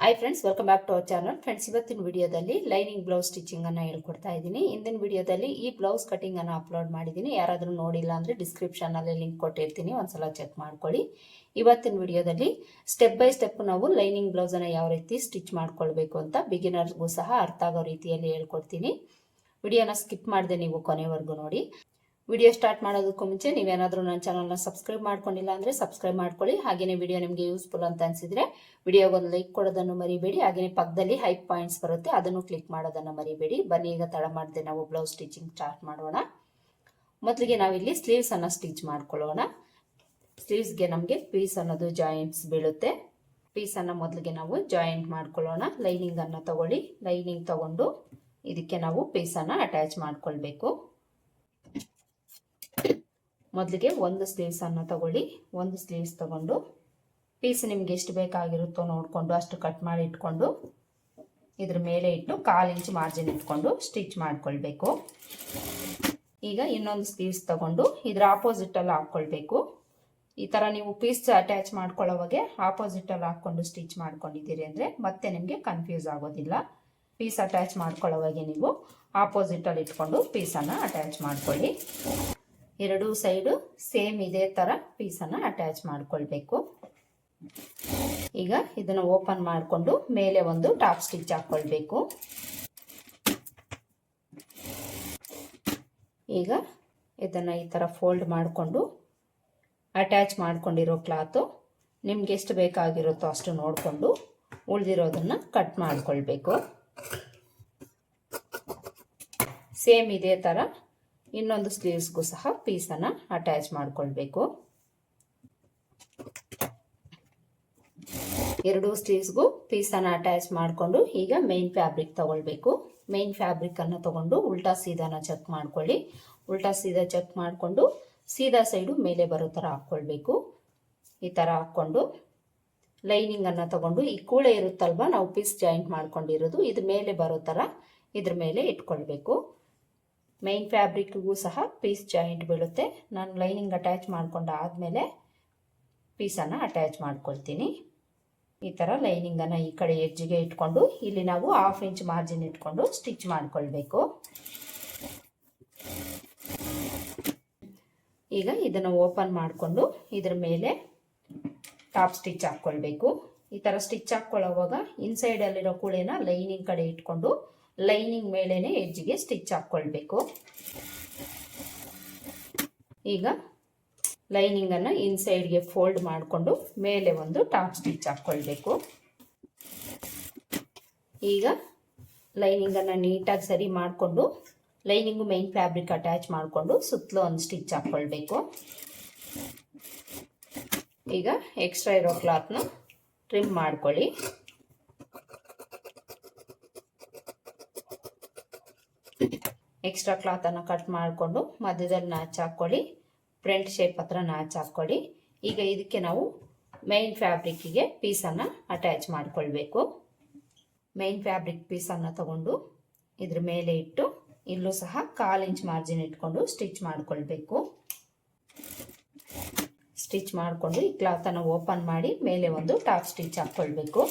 Hi friends, welcome back to our channel. Friends, ಇವತ್ತಿನ ವಿಡಿಯೋದಲ್ಲಿ lining blouse stitching ಅನ್ನು ಹೇಳ್ಕೊಡ್ತಾ ಇದ್ದೀನಿ. ಇಂದಿನ ವಿಡಿಯೋದಲ್ಲಿ ಈ ಬ್ಲೌಸ್ ಕಟಿಂಗ್ ಅನ್ನು ಅಪ್ಲೋಡ್ ಮಾಡಿದ್ದೀನಿ. ಯಾರಾದರೂ ನೋಡಿಲ್ಲ ಅಂದರೆ ಡಿಸ್ಕ್ರಿಪ್ಷನ್ ಅಲ್ಲಿ ಲಿಂಕ್ ಕೊಟ್ಟಿರ್ತೀನಿ, ಒಂದ್ಸಲ ಚೆಕ್ ಮಾಡ್ಕೊಳ್ಳಿ. ಇವತ್ತಿನ ವಿಡಿಯೋದಲ್ಲಿ ಸ್ಟೆಪ್ ಬೈ ಸ್ಟೆಪ್ ನಾವು ಲೈನಿಂಗ್ ಬ್ಲೌಸ್ ಅನ್ನು ಯಾವ ರೀತಿ ಸ್ಟಿಚ್ ಮಾಡ್ಕೊಳ್ಬೇಕು ಅಂತ ಬಿಗಿನರ್ಸ್ಗೂ ಸಹ ಅರ್ಥ ಆಗೋ ರೀತಿಯಲ್ಲಿ ಹೇಳ್ಕೊಡ್ತೀನಿ. ವಿಡಿಯೋನ ಸ್ಕಿಪ್ ಮಾಡದೆ ನೀವು ಕೊನೆವರೆಗೂ ನೋಡಿ. ವಿಡಿಯೋ ಸ್ಟಾರ್ಟ್ ಮಾಡೋದಕ್ಕೂ ಮುಂಚೆ ನೀವೇನಾದರೂ ನನ್ನ ಚಾನಲ್ನ ಸಬ್ಸ್ಕ್ರೈಬ್ ಮಾಡ್ಕೊಂಡಿಲ್ಲ ಅಂದರೆ ಸಬ್ಸ್ಕ್ರೈಬ್ ಮಾಡ್ಕೊಳ್ಳಿ. ಹಾಗೆಯೇ ವಿಡಿಯೋ ನಿಮಗೆ ಯೂಸ್ಫುಲ್ ಅಂತ ಅನಿಸಿದರೆ ವಿಡಿಯೋಗೊಂದು ಲೈಕ್ ಕೊಡೋದನ್ನು ಮರಿಬೇಡಿ. ಹಾಗೆಯೇ ಪಕ್ಕದಲ್ಲಿ ಹೈಪ್ ಪಾಯಿಂಟ್ಸ್ ಬರುತ್ತೆ, ಅದನ್ನು ಕ್ಲಿಕ್ ಮಾಡೋದನ್ನು ಮರಿಬೇಡಿ. ಬನ್ನಿ, ಈಗ ತಡ ಮಾಡದೆ ನಾವು ಬ್ಲೌಸ್ ಸ್ಟಿಚಿಂಗ್ ಸ್ಟಾರ್ಟ್ ಮಾಡೋಣ. ಮೊದಲಿಗೆ ನಾವಿಲ್ಲಿ ಸ್ಲೀವ್ಸ್ ಅನ್ನು ಸ್ಟಿಚ್ ಮಾಡ್ಕೊಳ್ಳೋಣ. ಸ್ಲೀವ್ಸ್ಗೆ ನಮಗೆ ಪೀಸ್ ಅನ್ನೋದು ಜಾಯಿಂಟ್ಸ್ ಬೀಳುತ್ತೆ. ಪೀಸನ್ನು ಮೊದಲಿಗೆ ನಾವು ಜಾಯಿಂಟ್ ಮಾಡ್ಕೊಳ್ಳೋಣ. ಲೈನಿಂಗ್ ಅನ್ನು ತಗೊಳ್ಳಿ. ಲೈನಿಂಗ್ ತಗೊಂಡು ಇದಕ್ಕೆ ನಾವು ಪೀಸನ್ನು ಅಟ್ಯಾಚ್ ಮಾಡ್ಕೊಳ್ಬೇಕು. ಮೊದಲಿಗೆ ಒಂದು ಸ್ಲೀವ್ಸ್ ಅನ್ನು ತಗೊಳ್ಳಿ. ಒಂದು ಸ್ಲೀವ್ಸ್ ತಗೊಂಡು ಪೀಸ್ ನಿಮ್ಗೆ ಎಷ್ಟು ಬೇಕಾಗಿರುತ್ತೋ ನೋಡಿಕೊಂಡು ಅಷ್ಟು ಕಟ್ ಮಾಡಿ ಇಟ್ಕೊಂಡು ಇದ್ರ ಮೇಲೆ ಇಟ್ಟು 1/4 ಇಂಚ್ ಮಾರ್ಜಿನ್ ಇಟ್ಕೊಂಡು ಸ್ಟಿಚ್ ಮಾಡ್ಕೊಳ್ಬೇಕು. ಈಗ ಇನ್ನೊಂದು ಸ್ಲೀವ್ಸ್ ತಗೊಂಡು ಇದ್ರ ಆಪೋಸಿಟ್ ಅಲ್ಲಿ ಹಾಕ್ಕೊಳ್ಬೇಕು. ಈ ತರ ನೀವು ಪೀಸ್ ಅಟ್ಯಾಚ್ ಮಾಡ್ಕೊಳ್ಳೋವಾಗೆ ಆಪೋಸಿಟ್ ಅಲ್ಲಿ ಹಾಕೊಂಡು ಸ್ಟಿಚ್ ಮಾಡ್ಕೊಂಡಿದ್ದೀರಿ ಅಂದ್ರೆ ಮತ್ತೆ ನಿಮಗೆ ಕನ್ಫ್ಯೂಸ್ ಆಗೋದಿಲ್ಲ. ಪೀಸ್ ಅಟ್ಯಾಚ್ ಮಾಡ್ಕೊಳ್ಳೋವಾಗೆ ನೀವು ಆಪೋಸಿಟ್ ಅಲ್ಲಿ ಇಟ್ಕೊಂಡು ಪೀಸನ್ನು ಅಟ್ಯಾಚ್ ಮಾಡ್ಕೊಳ್ಳಿ. ಎರಡೂ ಸೈಡು ಸೇಮ್ ಇದೇ ತರ ಪೀಸನ್ನು ಅಟ್ಯಾಚ್ ಮಾಡ್ಕೊಳ್ಬೇಕು. ಈಗ ಇದನ್ನು ಓಪನ್ ಮಾಡಿಕೊಂಡು ಮೇಲೆ ಒಂದು ಟಾಪ್ ಸ್ಟಿಚ್ ಹಾಕೊಳ್ಬೇಕು. ಈಗ ಇದನ್ನು ಈ ತರ ಫೋಲ್ಡ್ ಮಾಡಿಕೊಂಡು ಅಟ್ಯಾಚ್ ಮಾಡ್ಕೊಂಡಿರೋ ಕ್ಲಾತು ನಿಮ್ಗೆ ಎಷ್ಟು ಬೇಕಾಗಿರುತ್ತೋ ಅಷ್ಟು ನೋಡಿಕೊಂಡು ಉಳಿದಿರೋದನ್ನ ಕಟ್ ಮಾಡ್ಕೊಳ್ಬೇಕು. ಸೇಮ್ ಇದೇ ತರ ಇನ್ನೊಂದು ಸ್ಲೀವ್ಸ್ಗೂ ಸಹ ಪೀಸನ್ನು ಅಟ್ಯಾಚ್ ಮಾಡ್ಕೊಳ್ಬೇಕು. ಎರಡೂ ಸ್ಲೀವ್ಸ್ಗೂ ಪೀಸನ್ನು ಅಟ್ಯಾಚ್ ಮಾಡಿಕೊಂಡು ಈಗ ಮೇನ್ ಫ್ಯಾಬ್ರಿಕ್ ತಗೊಳ್ಬೇಕು. ಮೇನ್ ಫ್ಯಾಬ್ರಿಕ್ ಅನ್ನು ತಗೊಂಡು ಉಲ್ಟಾ ಸೀದಾನ ಚೆಕ್ ಮಾಡ್ಕೊಳ್ಳಿ. ಉಲ್ಟಾ ಸೀದಾ ಚೆಕ್ ಮಾಡಿಕೊಂಡು ಸೀದಾ ಸೈಡು ಮೇಲೆ ಬರೋ ಥರ ಹಾಕ್ಕೊಳ್ಬೇಕು. ಈ ಥರ ಹಾಕ್ಕೊಂಡು ಲೈನಿಂಗ್ ಅನ್ನು ತಗೊಂಡು ಈ ಕೂಳೆ ಇರುತ್ತಲ್ವ, ನಾವು ಪೀಸ್ ಜಾಯಿಂಟ್ ಮಾಡ್ಕೊಂಡಿರೋದು, ಇದು ಮೇಲೆ ಬರೋ ಥರ ಇದ್ರ ಮೇಲೆ ಇಟ್ಕೊಳ್ಬೇಕು. ಮೈನ್ ಫ್ಯಾಬ್ರಿಕ್ಗೂ ಸಹ ಪೀಸ್ ಜಾಯಿಂಟ್ ಬೀಳುತ್ತೆ. ನಾನು ಲೈನಿಂಗ್ ಅಟ್ಯಾಚ್ ಮಾಡ್ಕೊಂಡು ಆದಮೇಲೆ ಪೀಸನ್ನು ಅಟ್ಯಾಚ್ ಮಾಡ್ಕೊಳ್ತೀನಿ. ಈ ಥರ ಲೈನಿಂಗನ್ನು ಈ ಕಡೆ ಎಡ್ಜಿಗೆ ಇಟ್ಕೊಂಡು ಇಲ್ಲಿ ನಾವು 1/2 ಇಂಚ್ ಮಾರ್ಜಿನ್ ಇಟ್ಕೊಂಡು ಸ್ಟಿಚ್ ಮಾಡ್ಕೊಳ್ಬೇಕು. ಈಗ ಇದನ್ನು ಓಪನ್ ಮಾಡಿಕೊಂಡು ಇದ್ರ ಮೇಲೆ ಟಾಪ್ ಸ್ಟಿಚ್ ಹಾಕ್ಕೊಳ್ಬೇಕು. ಈ ಥರ ಸ್ಟಿಚ್ ಹಾಕ್ಕೊಳ್ಳೋವಾಗ ಇನ್ಸೈಡಲ್ಲಿರೋ ಕೂಳೆನ ಲೈನಿಂಗ್ ಕಡೆ ಇಟ್ಕೊಂಡು ಲೈನಿಂಗ್ ಮೇಲೇನೆ ಎಡ್ಜಿಗೆ ಸ್ಟಿಚ್ ಹಾಕ್ಕೊಳ್ಬೇಕು. ಈಗ ಲೈನಿಂಗ್ ಅನ್ನು ಇನ್ಸೈಡ್ಗೆ ಫೋಲ್ಡ್ ಮಾಡಿಕೊಂಡು ಮೇಲೆ ಒಂದು ಟಾಪ್ ಸ್ಟಿಚ್ ಹಾಕ್ಕೊಳ್ಬೇಕು. ಈಗ ಲೈನಿಂಗ್ ಅನ್ನು ನೀಟಾಗಿ ಸರಿ ಮಾಡಿಕೊಂಡು ಲೈನಿಂಗು ಮೈನ್ ಫ್ಯಾಬ್ರಿಕ್ ಅಟ್ಯಾಚ್ ಮಾಡಿಕೊಂಡು ಸುತ್ತಲೂ ಒಂದು ಸ್ಟಿಚ್ ಹಾಕ್ಕೊಳ್ಬೇಕು. ಈಗ ಎಕ್ಸ್ಟ್ರಾ ಇರೋ ಕ್ಲಾತ್ನ ಟ್ರಿಮ್ ಮಾಡ್ಕೊಳ್ಳಿ. ಎಕ್ಸ್ಟ್ರಾ ಕ್ಲಾತನ್ನು ಕಟ್ ಮಾಡಿಕೊಂಡು ಮಧ್ಯದಲ್ಲಿ ನಾಚ್ ಹಾಕ್ಕೊಳ್ಳಿ. ಫ್ರಂಟ್ ಶೇಪ್ ಹತ್ರ ನಾಚ್ ಹಾಕ್ಕೊಳ್ಳಿ. ಈಗ ಇದಕ್ಕೆ ನಾವು ಮೈನ್ ಫ್ಯಾಬ್ರಿಕ್ಕಿಗೆ ಪೀಸನ್ನು ಅಟ್ಯಾಚ್ ಮಾಡ್ಕೊಳ್ಬೇಕು. ಮೈನ್ ಫ್ಯಾಬ್ರಿಕ್ ಪೀಸನ್ನು ತಗೊಂಡು ಇದ್ರ ಮೇಲೆ ಇಟ್ಟು ಇಲ್ಲೂ ಸಹ 1/4 ಇಂಚ್ ಮಾರ್ಜಿನ್ ಇಟ್ಕೊಂಡು ಸ್ಟಿಚ್ ಮಾಡ್ಕೊಳ್ಬೇಕು. ಸ್ಟಿಚ್ ಮಾಡಿಕೊಂಡು ಈ ಕ್ಲಾತನ್ನು ಓಪನ್ ಮಾಡಿ ಮೇಲೆ ಒಂದು ಟಾಪ್ ಸ್ಟಿಚ್ ಹಾಕ್ಕೊಳ್ಬೇಕು.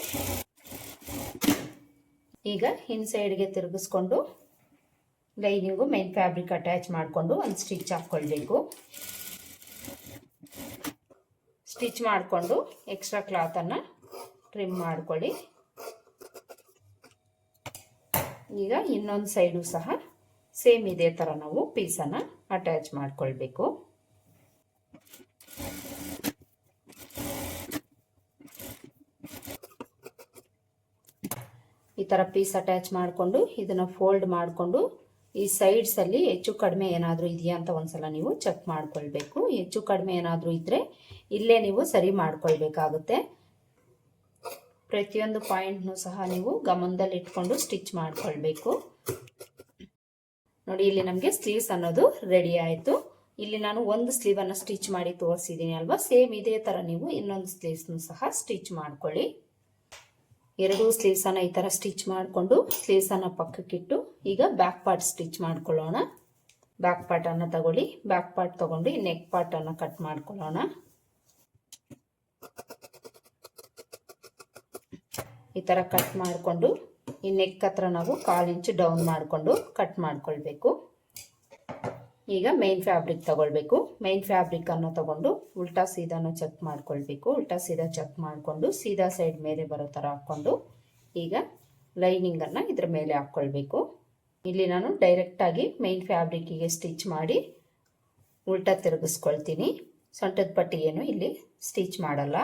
ಈಗ ಇನ್ಸೈಡ್ಗೆ ತಿರುಗಿಸ್ಕೊಂಡು ಲೈನಿಂಗು ಮೈನ್ ಫ್ಯಾಬ್ರಿಕ್ ಅಟ್ಯಾಚ್ ಮಾಡಿಕೊಂಡು ಒಂದು ಸ್ಟಿಚ್ ಹಾಕ್ಕೊಳ್ಬೇಕು. ಸ್ಟಿಚ್ ಮಾಡಿಕೊಂಡು ಎಕ್ಸ್ಟ್ರಾ ಕ್ಲಾತನ್ನು ಟ್ರಿಮ್ ಮಾಡ್ಕೊಳ್ಳಿ. ಈಗ ಇನ್ನೊಂದು ಸೈಡು ಸಹ ಸೇಮ್ ಇದೇ ಥರ ನಾವು ಪೀಸನ್ನು ಅಟ್ಯಾಚ್ ಮಾಡ್ಕೊಳ್ಬೇಕು. ಈ ಥರ ಪೀಸ್ ಅಟ್ಯಾಚ್ ಮಾಡಿಕೊಂಡು ಇದನ್ನು ಫೋಲ್ಡ್ ಮಾಡಿಕೊಂಡು ಈ ಸೈಡ್ಸ್ ಅಲ್ಲಿ ಹೆಚ್ಚು ಕಡಿಮೆ ಏನಾದರೂ ಇದೆಯಾ ಅಂತ ಒಂದ್ಸಲ ನೀವು ಚೆಕ್ ಮಾಡ್ಕೊಳ್ಬೇಕು. ಹೆಚ್ಚು ಕಡಿಮೆ ಏನಾದರೂ ಇದ್ರೆ ಇಲ್ಲೇ ನೀವು ಸರಿ ಮಾಡ್ಕೊಳ್ಬೇಕಾಗುತ್ತೆ. ಪ್ರತಿಯೊಂದು ಪಾಯಿಂಟ್ನು ಸಹ ನೀವು ಗಮನದಲ್ಲಿ ಇಟ್ಕೊಂಡು ಸ್ಟಿಚ್ ಮಾಡ್ಕೊಳ್ಬೇಕು. ನೋಡಿ, ಇಲ್ಲಿ ನಮಗೆ ಸ್ಲೀವ್ಸ್ ಅನ್ನೋದು ರೆಡಿ ಆಯಿತು. ಇಲ್ಲಿ ನಾನು ಒಂದು ಸ್ಲೀವ್ ಅನ್ನು ಸ್ಟಿಚ್ ಮಾಡಿ ತೋರಿಸಿದ್ದೀನಿ ಅಲ್ವಾ, ಸೇಮ್ ಇದೇ ತರ ನೀವು ಇನ್ನೊಂದು ಸ್ಲೀವ್ಸ್ನು ಸಹ ಸ್ಟಿಚ್ ಮಾಡ್ಕೊಳ್ಳಿ. ಎರಡೂ ಸ್ಲೀವ್ಸ್ ಅನ್ನ ಈ ತರ ಸ್ಟಿಚ್ ಮಾಡಿಕೊಂಡು ಸ್ಲೀವ್ಸ್ ಅನ್ನ ಪಕ್ಕಕ್ಕಿಟ್ಟು ಈಗ ಬ್ಯಾಕ್ ಪಾರ್ಟ್ ಸ್ಟಿಚ್ ಮಾಡ್ಕೊಳ್ಳೋಣ. ಬ್ಯಾಕ್ ಪಾರ್ಟ್ ಅನ್ನ ತಗೊಳ್ಳಿ. ಬ್ಯಾಕ್ ಪಾರ್ಟ್ ತಗೊಂಡು ನೆಕ್ ಪಾರ್ಟ್ ಅನ್ನ ಕಟ್ ಮಾಡ್ಕೊಳ್ಳೋಣ. ಈ ಥರ ಕಟ್ ಮಾಡಿಕೊಂಡು ಈ ನೆಕ್ ಹತ್ರ ನಾವು 1/4 ಇಂಚ್ ಡೌನ್ ಮಾಡಿಕೊಂಡು ಕಟ್ ಮಾಡ್ಕೊಳ್ಬೇಕು. ಈಗ ಮೇನ್ ಫ್ಯಾಬ್ರಿಕ್ ತಗೊಳ್ಬೇಕು. ಮೇನ್ ಫ್ಯಾಬ್ರಿಕನ್ನು ತಗೊಂಡು ಉಲ್ಟಾ ಸೀದಾನ ಚೆಕ್ ಮಾಡ್ಕೊಳ್ಬೇಕು. ಉಲ್ಟಾ ಸೀದಾ ಚೆಕ್ ಮಾಡಿಕೊಂಡು ಸೀದಾ ಸೈಡ್ ಮೇಲೆ ಬರೋ ಥರ ಹಾಕ್ಕೊಂಡು ಈಗ ಲೈನಿಂಗನ್ನು ಇದ್ರ ಮೇಲೆ ಹಾಕ್ಕೊಳ್ಬೇಕು. ಇಲ್ಲಿ ನಾನು ಡೈರೆಕ್ಟಾಗಿ ಮೇನ್ ಫ್ಯಾಬ್ರಿಕ್ಕಿಗೆ ಸ್ಟಿಚ್ ಮಾಡಿ ಉಲ್ಟಾ ತಿರುಗಿಸ್ಕೊಳ್ತೀನಿ. ಸೊಂಟದ ಪಟ್ಟಿ ಏನು ಇಲ್ಲಿ ಸ್ಟಿಚ್ ಮಾಡಲ್ಲ.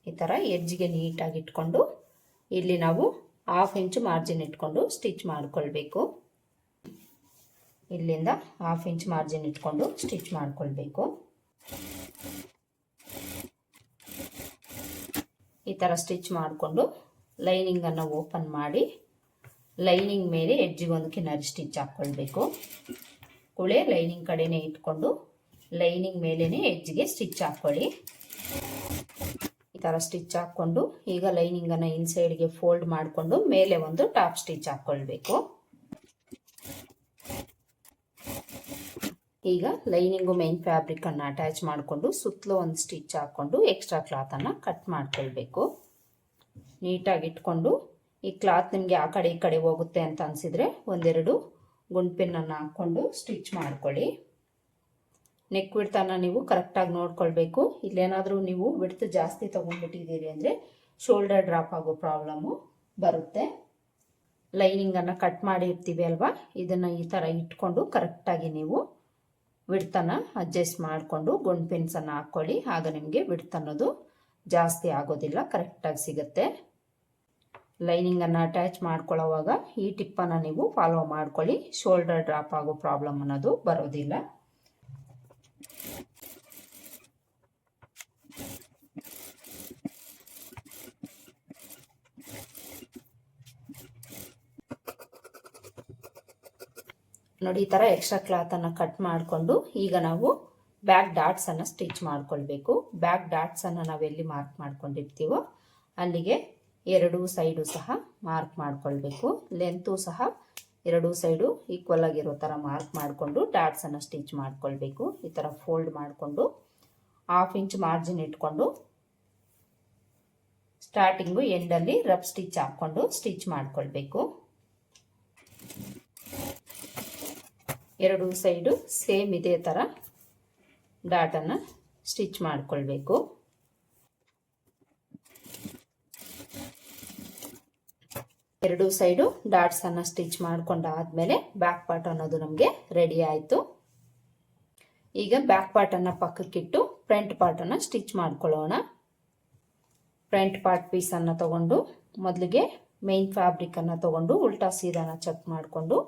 ಈ ಥರ ಎಡ್ಜ್ಗೆ ನೀಟಾಗಿ ಇಟ್ಕೊಂಡು ಇಲ್ಲಿ ನಾವು 1/2 ಇಂಚ್ ಮಾರ್ಜಿನ್ ಇಟ್ಕೊಂಡು ಸ್ಟಿಚ್ ಮಾಡ್ಕೊಳ್ಬೇಕು. ಇಲ್ಲಿಂದ 1/2 ಇಂಚ್ ಮಾರ್ಜಿನ್ ಇಟ್ಕೊಂಡು ಸ್ಟಿಚ್ ಮಾಡ್ಕೊಳ್ಬೇಕು. ಈ ಥರ ಸ್ಟಿಚ್ ಮಾಡಿಕೊಂಡು ಲೈನಿಂಗನ್ನು ಓಪನ್ ಮಾಡಿ ಲೈನಿಂಗ್ ಮೇಲೆ ಎಡ್ಜಿಗೆ ಒಂದು ಕಿನಾರಿ ಸ್ಟಿಚ್ ಹಾಕ್ಕೊಳ್ಬೇಕು. ಕುಳೆ ಲೈನಿಂಗ್ ಕಡೆನೇ ಇಟ್ಕೊಂಡು ಲೈನಿಂಗ್ ಮೇಲೇ ಎಡ್ಜಿಗೆ ಸ್ಟಿಚ್ ಹಾಕ್ಕೊಳ್ಳಿ. ಈ ಥರ ಸ್ಟಿಚ್ ಹಾಕ್ಕೊಂಡು ಈಗ ಲೈನಿಂಗನ್ನು ಇನ್ಸೈಡ್ಗೆ ಫೋಲ್ಡ್ ಮಾಡಿಕೊಂಡು ಮೇಲೆ ಒಂದು ಟಾಪ್ ಸ್ಟಿಚ್ ಹಾಕ್ಕೊಳ್ಬೇಕು. ಈಗ ಲೈನಿಂಗು ಮೇನ್ ಫ್ಯಾಬ್ರಿಕನ್ನು ಅಟ್ಯಾಚ್ ಮಾಡಿಕೊಂಡು ಸುತ್ತಲೂ ಒಂದು ಸ್ಟಿಚ್ ಹಾಕ್ಕೊಂಡು ಎಕ್ಸ್ಟ್ರಾ ಕ್ಲಾತನ್ನು ಕಟ್ ಮಾಡ್ಕೊಳ್ಬೇಕು. ನೀಟಾಗಿ ಇಟ್ಕೊಂಡು ಈ ಕ್ಲಾತ್ ನಿಮಗೆ ಆ ಕಡೆ ಈ ಕಡೆ ಹೋಗುತ್ತೆ ಅಂತ ಅನಿಸಿದರೆ ಒಂದೆರಡು ಗುಂಡ್ಪಿನ್ನನ್ನು ಹಾಕ್ಕೊಂಡು ಸ್ಟಿಚ್ ಮಾಡ್ಕೊಳ್ಳಿ. ನೆಕ್ ವಿಡ್ತನ್ನು ನೀವು ಕರೆಕ್ಟಾಗಿ ನೋಡ್ಕೊಳ್ಬೇಕು. ಇಲ್ಲೇನಾದರೂ ನೀವು ವಿಡ್ತ್ ಜಾಸ್ತಿ ತೊಗೊಂಡ್ಬಿಟ್ಟಿದ್ದೀರಿ ಅಂದರೆ ಶೋಲ್ಡರ್ ಡ್ರಾಪ್ ಆಗೋ ಪ್ರಾಬ್ಲಮ್ಮು ಬರುತ್ತೆ. ಲೈನಿಂಗನ್ನು ಕಟ್ ಮಾಡಿರ್ತೀವಿ ಅಲ್ವಾ, ಇದನ್ನು ಈ ಥರ ಇಟ್ಕೊಂಡು ಕರೆಕ್ಟಾಗಿ ನೀವು ವಿಡ್ತನ್ನು ಅಡ್ಜಸ್ಟ್ ಮಾಡಿಕೊಂಡು ಗುಂಡ್ ಪಿನ್ಸನ್ನು ಹಾಕ್ಕೊಳ್ಳಿ. ಆಗ ನಿಮಗೆ ವಿಡ್ತ್ ಅನ್ನೋದು ಜಾಸ್ತಿ ಆಗೋದಿಲ್ಲ, ಕರೆಕ್ಟಾಗಿ ಸಿಗುತ್ತೆ. ಲೈನಿಂಗನ್ನು ಅಟ್ಯಾಚ್ ಮಾಡ್ಕೊಳ್ಳೋವಾಗ ಈ ಟಿಪ್ಪನ್ನು ನೀವು ಫಾಲೋ ಮಾಡ್ಕೊಳ್ಳಿ. ಶೋಲ್ಡರ್ ಡ್ರಾಪ್ ಆಗೋ ಪ್ರಾಬ್ಲಮ್ ಅನ್ನೋದು ಬರೋದಿಲ್ಲ. ನೋಡಿ, ಈ ಥರ ಎಕ್ಸ್ಟ್ರಾ ಕ್ಲಾತನ್ನು ಕಟ್ ಮಾಡಿಕೊಂಡು ಈಗ ನಾವು ಬ್ಯಾಕ್ ಡಾಟ್ಸನ್ನು ಸ್ಟಿಚ್ ಮಾಡ್ಕೊಳ್ಬೇಕು. ಬ್ಯಾಕ್ ಡಾಟ್ಸನ್ನು ನಾವೆಲ್ಲಿ ಮಾರ್ಕ್ ಮಾಡ್ಕೊಂಡಿರ್ತೀವೋ ಅಲ್ಲಿಗೆ ಎರಡೂ ಸೈಡು ಸಹ ಮಾರ್ಕ್ ಮಾಡ್ಕೊಳ್ಬೇಕು. ಲೆಂತು ಸಹ ಎರಡೂ ಸೈಡು ಈಕ್ವಲ್ ಆಗಿರೋ ಥರ ಮಾರ್ಕ್ ಮಾಡಿಕೊಂಡು ಡಾಟ್ಸನ್ನು ಸ್ಟಿಚ್ ಮಾಡ್ಕೊಳ್ಬೇಕು. ಈ ಥರ ಫೋಲ್ಡ್ ಮಾಡಿಕೊಂಡು 1/2 ಇಂಚ್ ಮಾರ್ಜಿನ್ ಇಟ್ಕೊಂಡು ಸ್ಟಾರ್ಟಿಂಗು ಎಂಡಲ್ಲಿ ರಫ್ ಸ್ಟಿಚ್ ಹಾಕ್ಕೊಂಡು ಸ್ಟಿಚ್ ಮಾಡ್ಕೊಳ್ಬೇಕು. ಎರಡೂ ಸೈಡು ಸೇಮ್ ಇದೇ ಥರ ಡಾಟನ್ನು ಸ್ಟಿಚ್ ಮಾಡ್ಕೊಳ್ಬೇಕು. ಎರಡೂ ಸೈಡು ಡಾಟ್ಸನ್ನು ಸ್ಟಿಚ್ ಮಾಡ್ಕೊಂಡಾದ್ಮೇಲೆ ಬ್ಯಾಕ್ ಪಾರ್ಟ್ ಅನ್ನೋದು ನಮಗೆ ರೆಡಿ ಆಯಿತು. ಈಗ ಬ್ಯಾಕ್ ಪಾರ್ಟನ್ನು ಪಕ್ಕಕ್ಕಿಟ್ಟು ಫ್ರಂಟ್ ಪಾರ್ಟನ್ನು ಸ್ಟಿಚ್ ಮಾಡ್ಕೊಳ್ಳೋಣ. ಫ್ರಂಟ್ ಪಾರ್ಟ್ ಪೀಸನ್ನು ತಗೊಂಡು ಮೊದಲಿಗೆ ಮೇನ್ ಫ್ಯಾಬ್ರಿಕನ್ನು ತಗೊಂಡು ಉಲ್ಟಾ ಸೀದಾನ ಚೆಕ್ ಮಾಡಿಕೊಂಡು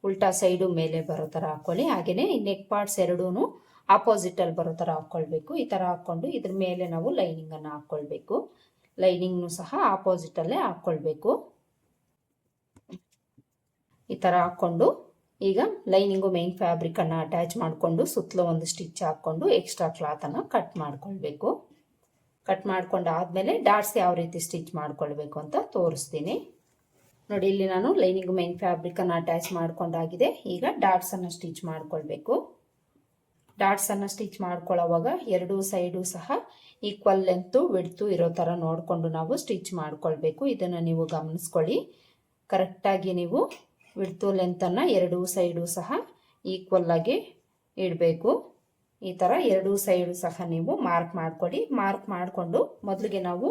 ಉಲ್ಟಾ ಸೈಡು ಮೇಲೆ ಬರೋ ಥರ ಹಾಕ್ಕೊಳ್ಳಿ. ಹಾಗೆಯೇ ಈ ನೆಕ್ ಪಾರ್ಟ್ಸ್ ಎರಡೂ ಆಪೋಸಿಟಲ್ಲಿ ಬರೋ ಥರ ಹಾಕ್ಕೊಳ್ಬೇಕು. ಈ ಥರ ಹಾಕ್ಕೊಂಡು ಇದ್ರ ಮೇಲೆ ನಾವು ಲೈನಿಂಗನ್ನು ಹಾಕ್ಕೊಳ್ಬೇಕು. ಲೈನಿಂಗ್ನು ಸಹ ಆಪೋಸಿಟಲ್ಲೇ ಹಾಕ್ಕೊಳ್ಬೇಕು. ಈ ಥರ ಹಾಕ್ಕೊಂಡು ಈಗ ಲೈನಿಂಗು ಮೇನ್ ಫ್ಯಾಬ್ರಿಕನ್ನು ಅಟ್ಯಾಚ್ ಮಾಡಿಕೊಂಡು ಸುತ್ತಲೂ ಒಂದು ಸ್ಟಿಚ್ ಹಾಕ್ಕೊಂಡು ಎಕ್ಸ್ಟ್ರಾ ಕ್ಲಾತನ್ನು ಕಟ್ ಮಾಡ್ಕೊಳ್ಬೇಕು. ಕಟ್ ಮಾಡ್ಕೊಂಡಾದ್ಮೇಲೆ ಡಾಟ್ಸ್ ಯಾವ ರೀತಿ ಸ್ಟಿಚ್ ಮಾಡ್ಕೊಳ್ಬೇಕು ಅಂತ ತೋರಿಸ್ತೀನಿ. ನೋಡಿ, ಇಲ್ಲಿ ನಾನು ಲೈನಿಂಗ್ ಮೇನ್ ಫ್ಯಾಬ್ರಿಕನ್ನು ಅಟ್ಯಾಚ್ ಮಾಡ್ಕೊಂಡಾಗಿದೆ. ಈಗ ಡಾಟ್ಸನ್ನು ಸ್ಟಿಚ್ ಮಾಡ್ಕೊಳ್ಬೇಕು. ಡಾಟ್ಸನ್ನು ಸ್ಟಿಚ್ ಮಾಡ್ಕೊಳ್ಳೋವಾಗ ಎರಡೂ ಸೈಡು ಸಹ ಈಕ್ವಲ್ ಲೆಂತು ವಿಡ್ತು ಇರೋ ಥರ ನೋಡಿಕೊಂಡು ನಾವು ಸ್ಟಿಚ್ ಮಾಡ್ಕೊಳ್ಬೇಕು. ಇದನ್ನು ನೀವು ಗಮನಿಸ್ಕೊಳ್ಳಿ. ಕರೆಕ್ಟಾಗಿ ನೀವು ವಿಡ್ತು ಲೆಂತನ್ನು ಎರಡೂ ಸೈಡು ಸಹ ಈಕ್ವಲ್ ಆಗಿ ಇಡಬೇಕು. ಈ ಥರ ಎರಡೂ ಸೈಡು ಸಹ ನೀವು ಮಾರ್ಕ್ ಮಾಡ್ಕೊಳ್ಳಿ. ಮಾರ್ಕ್ ಮಾಡಿಕೊಂಡು ಮೊದಲಿಗೆ ನಾವು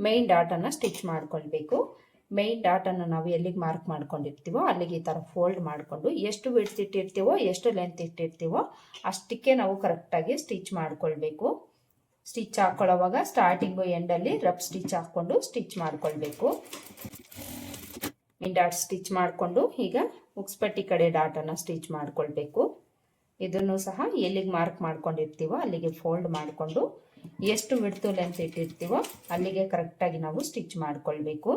ಮೈನ್ ಡಾಟನ್ನು ಸ್ಟಿಚ್ ಮಾಡ್ಕೊಳ್ಬೇಕು. ಮೈನ್ ಡಾಟನ್ನು ನಾವು ಎಲ್ಲಿಗೆ ಮಾರ್ಕ್ ಮಾಡ್ಕೊಂಡಿರ್ತೀವೋ ಅಲ್ಲಿಗೆ ಈ ಥರ ಫೋಲ್ಡ್ ಮಾಡಿಕೊಂಡು ಎಷ್ಟು ವಿಡ್ತ್ ಇಟ್ಟಿರ್ತೀವೋ ಎಷ್ಟು ಲೆಂತ್ ಇಟ್ಟಿರ್ತೀವೋ ಅಷ್ಟಕ್ಕೆ ನಾವು ಕರೆಕ್ಟಾಗಿ ಸ್ಟಿಚ್ ಮಾಡ್ಕೊಳ್ಬೇಕು. ಸ್ಟಿಚ್ ಹಾಕ್ಕೊಳ್ಳೋವಾಗ ಸ್ಟಾರ್ಟಿಂಗು ಎಂಡಲ್ಲಿ ರಫ್ ಸ್ಟಿಚ್ ಹಾಕ್ಕೊಂಡು ಸ್ಟಿಚ್ ಮಾಡ್ಕೊಳ್ಬೇಕು. ಮೈನ್ ಡಾಟ್ ಸ್ಟಿಚ್ ಮಾಡಿಕೊಂಡು ಈಗ ಉಕ್ಸ್ಪಟ್ಟಿ ಕಡೆ ಡಾಟನ್ನು ಸ್ಟಿಚ್ ಮಾಡ್ಕೊಳ್ಬೇಕು. ಇದನ್ನು ಸಹ ಎಲ್ಲಿಗೆ ಮಾರ್ಕ್ ಮಾಡ್ಕೊಂಡಿರ್ತೀವೋ ಅಲ್ಲಿಗೆ ಫೋಲ್ಡ್ ಮಾಡಿಕೊಂಡು ಎಷ್ಟು ವಿಡ್ತು ಲೆಂತ್ ಇಟ್ಟಿರ್ತೀವೋ ಅಲ್ಲಿಗೆ ಕರೆಕ್ಟಾಗಿ ನಾವು ಸ್ಟಿಚ್ ಮಾಡ್ಕೊಳ್ಬೇಕು.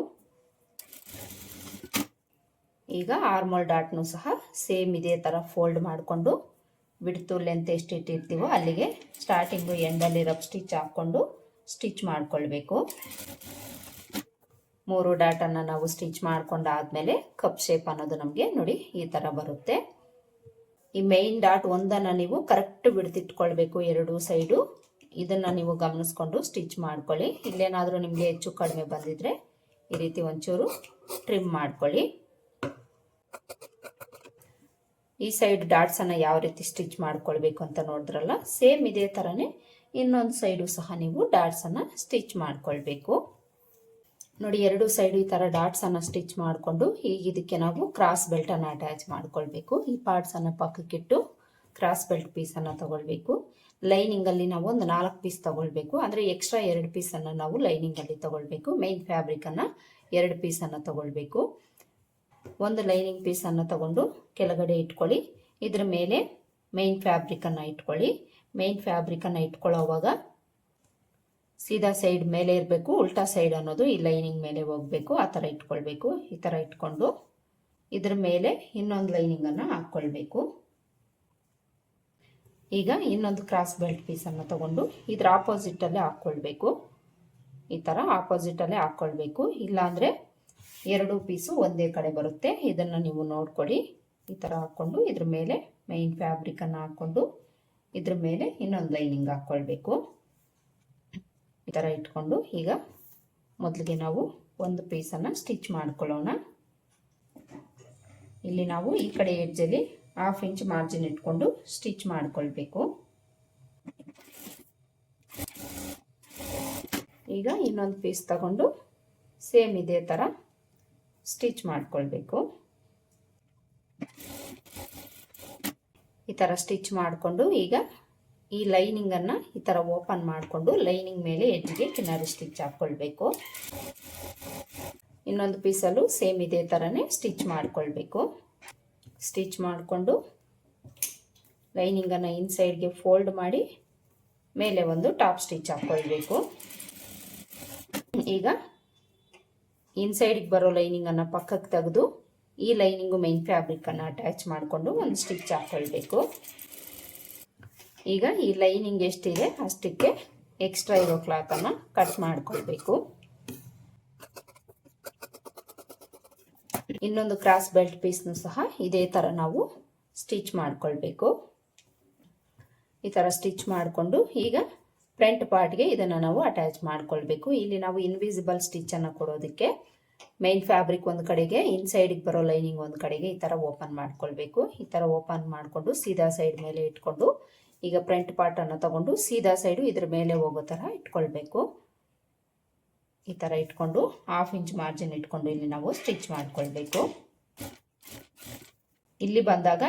ಈಗ ಆರ್ಮೋಲ್ ಡಾಟ್ನು ಸಹ ಸೇಮ್ ಇದೇ ಥರ ಫೋಲ್ಡ್ ಮಾಡಿಕೊಂಡು ವಿಡ್ತು ಲೆಂತ್ ಎಷ್ಟು ಇಟ್ಟಿರ್ತೀವೋ ಅಲ್ಲಿಗೆ ಸ್ಟಾರ್ಟಿಂಗು ಎಂಡಲ್ಲಿ ರಫ್ ಸ್ಟಿಚ್ ಹಾಕ್ಕೊಂಡು ಸ್ಟಿಚ್ ಮಾಡ್ಕೊಳ್ಬೇಕು. 3 ಡಾಟನ್ನು ನಾವು ಸ್ಟಿಚ್ ಮಾಡ್ಕೊಂಡಾದ್ಮೇಲೆ ಕಪ್ ಶೇಪ್ ಅನ್ನೋದು ನಮಗೆ ನೋಡಿ ಈ ಥರ ಬರುತ್ತೆ. ಈ ಮೈನ್ ಡಾಟ್ ಒಂದನ್ನು ನೀವು ಕರೆಕ್ಟ್ ಬಿಡ್ತಿಟ್ಕೊಳ್ಬೇಕು ಎರಡೂ ಸೈಡು. ಇದನ್ನು ನೀವು ಗಮನಿಸ್ಕೊಂಡು ಸ್ಟಿಚ್ ಮಾಡ್ಕೊಳ್ಳಿ. ಇಲ್ಲೇನಾದರೂ ನಿಮಗೆ ಹೆಚ್ಚು ಕಡಿಮೆ ಬಂದಿದ್ರೆ ಈ ರೀತಿ ಒಂಚೂರು ಟ್ರಿಮ್ ಮಾಡ್ಕೊಳ್ಳಿ. ಈ ಸೈಡ್ ಡಾಟ್ಸನ್ನು ಯಾವ ರೀತಿ ಸ್ಟಿಚ್ ಮಾಡ್ಕೊಳ್ಬೇಕು ಅಂತ ನೋಡಿದ್ರಲ್ಲ, ಸೇಮ್ ಇದೇ ಥರನೇ ಇನ್ನೊಂದು ಸೈಡು ಸಹ ನೀವು ಡಾಟ್ಸನ್ನು ಸ್ಟಿಚ್ ಮಾಡ್ಕೊಳ್ಬೇಕು. ನೋಡಿ, ಎರಡು ಸೈಡು ಈ ಥರ ಡಾಟ್ಸನ್ನು ಸ್ಟಿಚ್ ಮಾಡಿಕೊಂಡು ಈಗ ಇದಕ್ಕೆ ನಾವು ಕ್ರಾಸ್ ಬೆಲ್ಟನ್ನು ಅಟ್ಯಾಚ್ ಮಾಡ್ಕೊಳ್ಬೇಕು. ಈ ಪಾರ್ಟ್ಸನ್ನು ಪಕ್ಕಕ್ಕಿಟ್ಟು ಕ್ರಾಸ್ ಬೆಲ್ಟ್ ಪೀಸನ್ನು ತಗೊಳ್ಬೇಕು. ಲೈನಿಂಗಲ್ಲಿ ನಾವು ಒಂದು 4 ಪೀಸ್ ತಗೊಳ್ಬೇಕು. ಅಂದರೆ ಎಕ್ಸ್ಟ್ರಾ 2 ಪೀಸನ್ನು ನಾವು ಲೈನಿಂಗಲ್ಲಿ ತಗೊಳ್ಬೇಕು. ಮೈನ್ ಫ್ಯಾಬ್ರಿಕನ್ನು 2 ಪೀಸನ್ನು ತಗೊಳ್ಬೇಕು. ಒಂದು ಲೈನಿಂಗ್ ಪೀಸನ್ನು ತಗೊಂಡು ಕೆಳಗಡೆ ಇಟ್ಕೊಳ್ಳಿ. ಇದ್ರ ಮೇಲೆ ಮೈನ್ ಫ್ಯಾಬ್ರಿಕನ್ನು ಇಟ್ಕೊಳ್ಳಿ. ಮೈನ್ ಫ್ಯಾಬ್ರಿಕನ್ನು ಇಟ್ಕೊಳ್ಳೋವಾಗ ಸೀದಾ ಸೈಡ್ ಮೇಲೆ ಇರಬೇಕು, ಉಲ್ಟಾ ಸೈಡ್ ಅನ್ನೋದು ಈ ಲೈನಿಂಗ್ ಮೇಲೆ ಹೋಗಬೇಕು. ಆ ಥರ ಇಟ್ಕೊಳ್ಬೇಕು. ಈ ಥರ ಇಟ್ಕೊಂಡು ಇದ್ರ ಮೇಲೆ ಇನ್ನೊಂದು ಲೈನಿಂಗನ್ನು ಹಾಕ್ಕೊಳ್ಬೇಕು. ಈಗ ಇನ್ನೊಂದು ಕ್ರಾಸ್ ಬೆಲ್ಟ್ ಪೀಸನ್ನು ತಗೊಂಡು ಇದ್ರ ಆಪೋಸಿಟಲ್ಲೇ ಹಾಕ್ಕೊಳ್ಬೇಕು. ಈ ಥರ ಆಪೋಸಿಟಲ್ಲೇ ಹಾಕ್ಕೊಳ್ಬೇಕು. ಇಲ್ಲಾಂದರೆ 2 ಪೀಸು ಒಂದೇ ಕಡೆ ಬರುತ್ತೆ. ಇದನ್ನು ನೀವು ನೋಡ್ಕೊಳ್ಳಿ. ಈ ಥರ ಹಾಕ್ಕೊಂಡು ಇದ್ರ ಮೇಲೆ ಮೈನ್ ಫ್ಯಾಬ್ರಿಕನ್ನು ಹಾಕ್ಕೊಂಡು ಇದ್ರ ಮೇಲೆ ಇನ್ನೊಂದು ಲೈನಿಂಗ್ ಹಾಕ್ಕೊಳ್ಬೇಕು. ಈ ಥರ ಇಟ್ಕೊಂಡು ಈಗ ಮೊದಲಿಗೆ ನಾವು ಒಂದು ಪೀಸನ್ನು ಸ್ಟಿಚ್ ಮಾಡ್ಕೊಳ್ಳೋಣ. ಇಲ್ಲಿ ನಾವು ಈ ಕಡೆ ಎಡ್ಜಲ್ಲಿ 1/2 ಇಂಚ್ ಮಾರ್ಜಿನ್ ಇಟ್ಕೊಂಡು ಸ್ಟಿಚ್ ಮಾಡ್ಕೊಳ್ಬೇಕು. ಈಗ ಇನ್ನೊಂದು ಪೀಸ್ ತಗೊಂಡು ಸೇಮ್ ಇದೇ ಥರ ಸ್ಟಿಚ್ ಮಾಡ್ಕೊಳ್ಬೇಕು. ಈ ಥರ ಸ್ಟಿಚ್ ಮಾಡಿಕೊಂಡು ಈಗ ಈ ಲೈನಿಂಗನ್ನು ಈ ಥರ ಓಪನ್ ಮಾಡಿಕೊಂಡು ಲೈನಿಂಗ್ ಮೇಲೆ ಎಡ್ಜ್ಗೆ ಕಿನಾರಿ ಸ್ಟಿಚ್ ಹಾಕ್ಕೊಳ್ಬೇಕು. ಇನ್ನೊಂದು ಪೀಸಲ್ಲೂ ಸೇಮ್ ಇದೇ ಥರನೇ ಸ್ಟಿಚ್ ಮಾಡ್ಕೊಳ್ಬೇಕು. ಸ್ಟಿಚ್ ಮಾಡಿಕೊಂಡು ಲೈನಿಂಗನ್ನು ಇನ್ಸೈಡ್ಗೆ ಫೋಲ್ಡ್ ಮಾಡಿ ಮೇಲೆ ಒಂದು ಟಾಪ್ ಸ್ಟಿಚ್ ಹಾಕ್ಕೊಳ್ಬೇಕು. ಈಗ ಇನ್ಸೈಡ್ಗೆ ಬರೋ ಲೈನಿಂಗನ್ನು ಪಕ್ಕಕ್ಕೆ ತೆಗೆದು ಈ ಲೈನಿಂಗು ಮೈನ್ ಫ್ಯಾಬ್ರಿಕನ್ನು ಅಟ್ಯಾಚ್ ಮಾಡಿಕೊಂಡು ಒಂದು ಸ್ಟಿಚ್ ಹಾಕ್ಕೊಳ್ಬೇಕು. ಈಗ ಈ ಲೈನಿಂಗ್ ಎಷ್ಟಿದೆ ಅಷ್ಟಕ್ಕೆ ಎಕ್ಸ್ಟ್ರಾ ಇರೋ ಕ್ಲಾತನ್ನು ಕಟ್ ಮಾಡ್ಕೊಳ್ಬೇಕು. ಇನ್ನೊಂದು ಕ್ರಾಸ್ ಬೆಲ್ಟ್ ಪೀಸ್ನು ಸಹ ಇದೇ ಥರ ನಾವು ಸ್ಟಿಚ್ ಮಾಡ್ಕೊಳ್ಬೇಕು. ಈ ಥರ ಸ್ಟಿಚ್ ಮಾಡಿಕೊಂಡು ಈಗ ಫ್ರಂಟ್ ಪಾರ್ಟ್ಗೆ ಇದನ್ನು ನಾವು ಅಟ್ಯಾಚ್ ಮಾಡ್ಕೊಳ್ಬೇಕು. ಇಲ್ಲಿ ನಾವು ಇನ್ವಿಸಿಬಲ್ ಸ್ಟಿಚ್ಚನ್ನು ಕೊಡೋದಕ್ಕೆ ಮೈನ್ ಫ್ಯಾಬ್ರಿಕ್ ಒಂದು ಕಡೆಗೆ, ಇನ್ಸೈಡಿಗೆ ಬರೋ ಲೈನಿಂಗ್ ಒಂದು ಕಡೆಗೆ ಈ ಥರ ಓಪನ್ ಮಾಡ್ಕೊಳ್ಬೇಕು. ಈ ಥರ ಓಪನ್ ಮಾಡಿಕೊಂಡು ಸೀದಾ ಸೈಡ್ ಮೇಲೆ ಇಟ್ಕೊಂಡು ಈಗ ಫ್ರಂಟ್ ಪಾರ್ಟನ್ನು ತಗೊಂಡು ಸೀದಾ ಸೈಡು ಇದ್ರ ಮೇಲೆ ಹೋಗೋ ಥರ ಇಟ್ಕೊಳ್ಬೇಕು. ಈ ಥರ ಇಟ್ಕೊಂಡು 1/2 ಇಂಚ್ ಮಾರ್ಜಿನ್ ಇಟ್ಕೊಂಡು ಇಲ್ಲಿ ನಾವು ಸ್ಟಿಚ್ ಮಾಡ್ಕೊಳ್ಬೇಕು. ಇಲ್ಲಿ ಬಂದಾಗ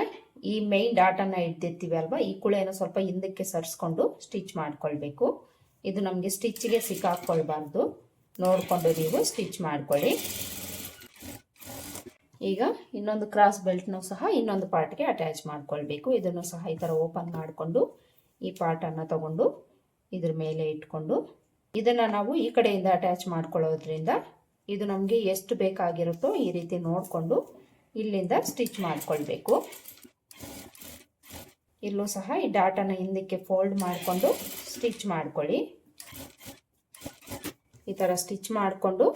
ಈ ಮೈನ್ ಡಾಟನ್ನು ಇಡ್ತಿರ್ತೀವಿ ಅಲ್ವಾ, ಈ ಕುಳೆಯನ್ನು ಸ್ವಲ್ಪ ಹಿಂದಕ್ಕೆ ಸರಿಸ್ಕೊಂಡು ಸ್ಟಿಚ್ ಮಾಡ್ಕೊಳ್ಬೇಕು. ಇದು ನಮಗೆ ಸ್ಟಿಚ್ಗೆ ಸಿಕ್ಕಾಕ್ಕೊಳ್ಬಾರ್ದು, ನೋಡಿಕೊಂಡು ನೀವು ಸ್ಟಿಚ್ ಮಾಡ್ಕೊಳ್ಳಿ. ಈಗ ಇನ್ನೊಂದು ಕ್ರಾಸ್ ಬೆಲ್ಟ್ನೂ ಸಹ ಇನ್ನೊಂದು ಪಾರ್ಟ್ಗೆ ಅಟ್ಯಾಚ್ ಮಾಡ್ಕೊಳ್ಬೇಕು. ಇದನ್ನು ಸಹ ಈ ಥರ ಓಪನ್ ಮಾಡಿಕೊಂಡು ಈ ಪಾರ್ಟನ್ನು ತಗೊಂಡು ಇದ್ರ ಮೇಲೆ ಇಟ್ಕೊಂಡು ಇದನ್ನು ನಾವು ಈ ಕಡೆಯಿಂದ ಅಟ್ಯಾಚ್ ಮಾಡ್ಕೊಳ್ಳೋದ್ರಿಂದ ಇದು ನಮಗೆ ಎಷ್ಟು ಬೇಕಾಗಿರುತ್ತೋ ಈ ರೀತಿ ನೋಡಿಕೊಂಡು ಇಲ್ಲಿಂದ ಸ್ಟಿಚ್ ಮಾಡ್ಕೊಳ್ಬೇಕು. ಇಲ್ಲೂ ಸಹ ಈ ಡಾಟನ್ನು ಹಿಂದಕ್ಕೆ ಫೋಲ್ಡ್ ಮಾಡಿಕೊಂಡು ಸ್ಟಿಚ್ ಮಾಡ್ಕೊಳ್ಳಿ. ಈ ಥರ ಸ್ಟಿಚ್ ಮಾಡಿಕೊಂಡು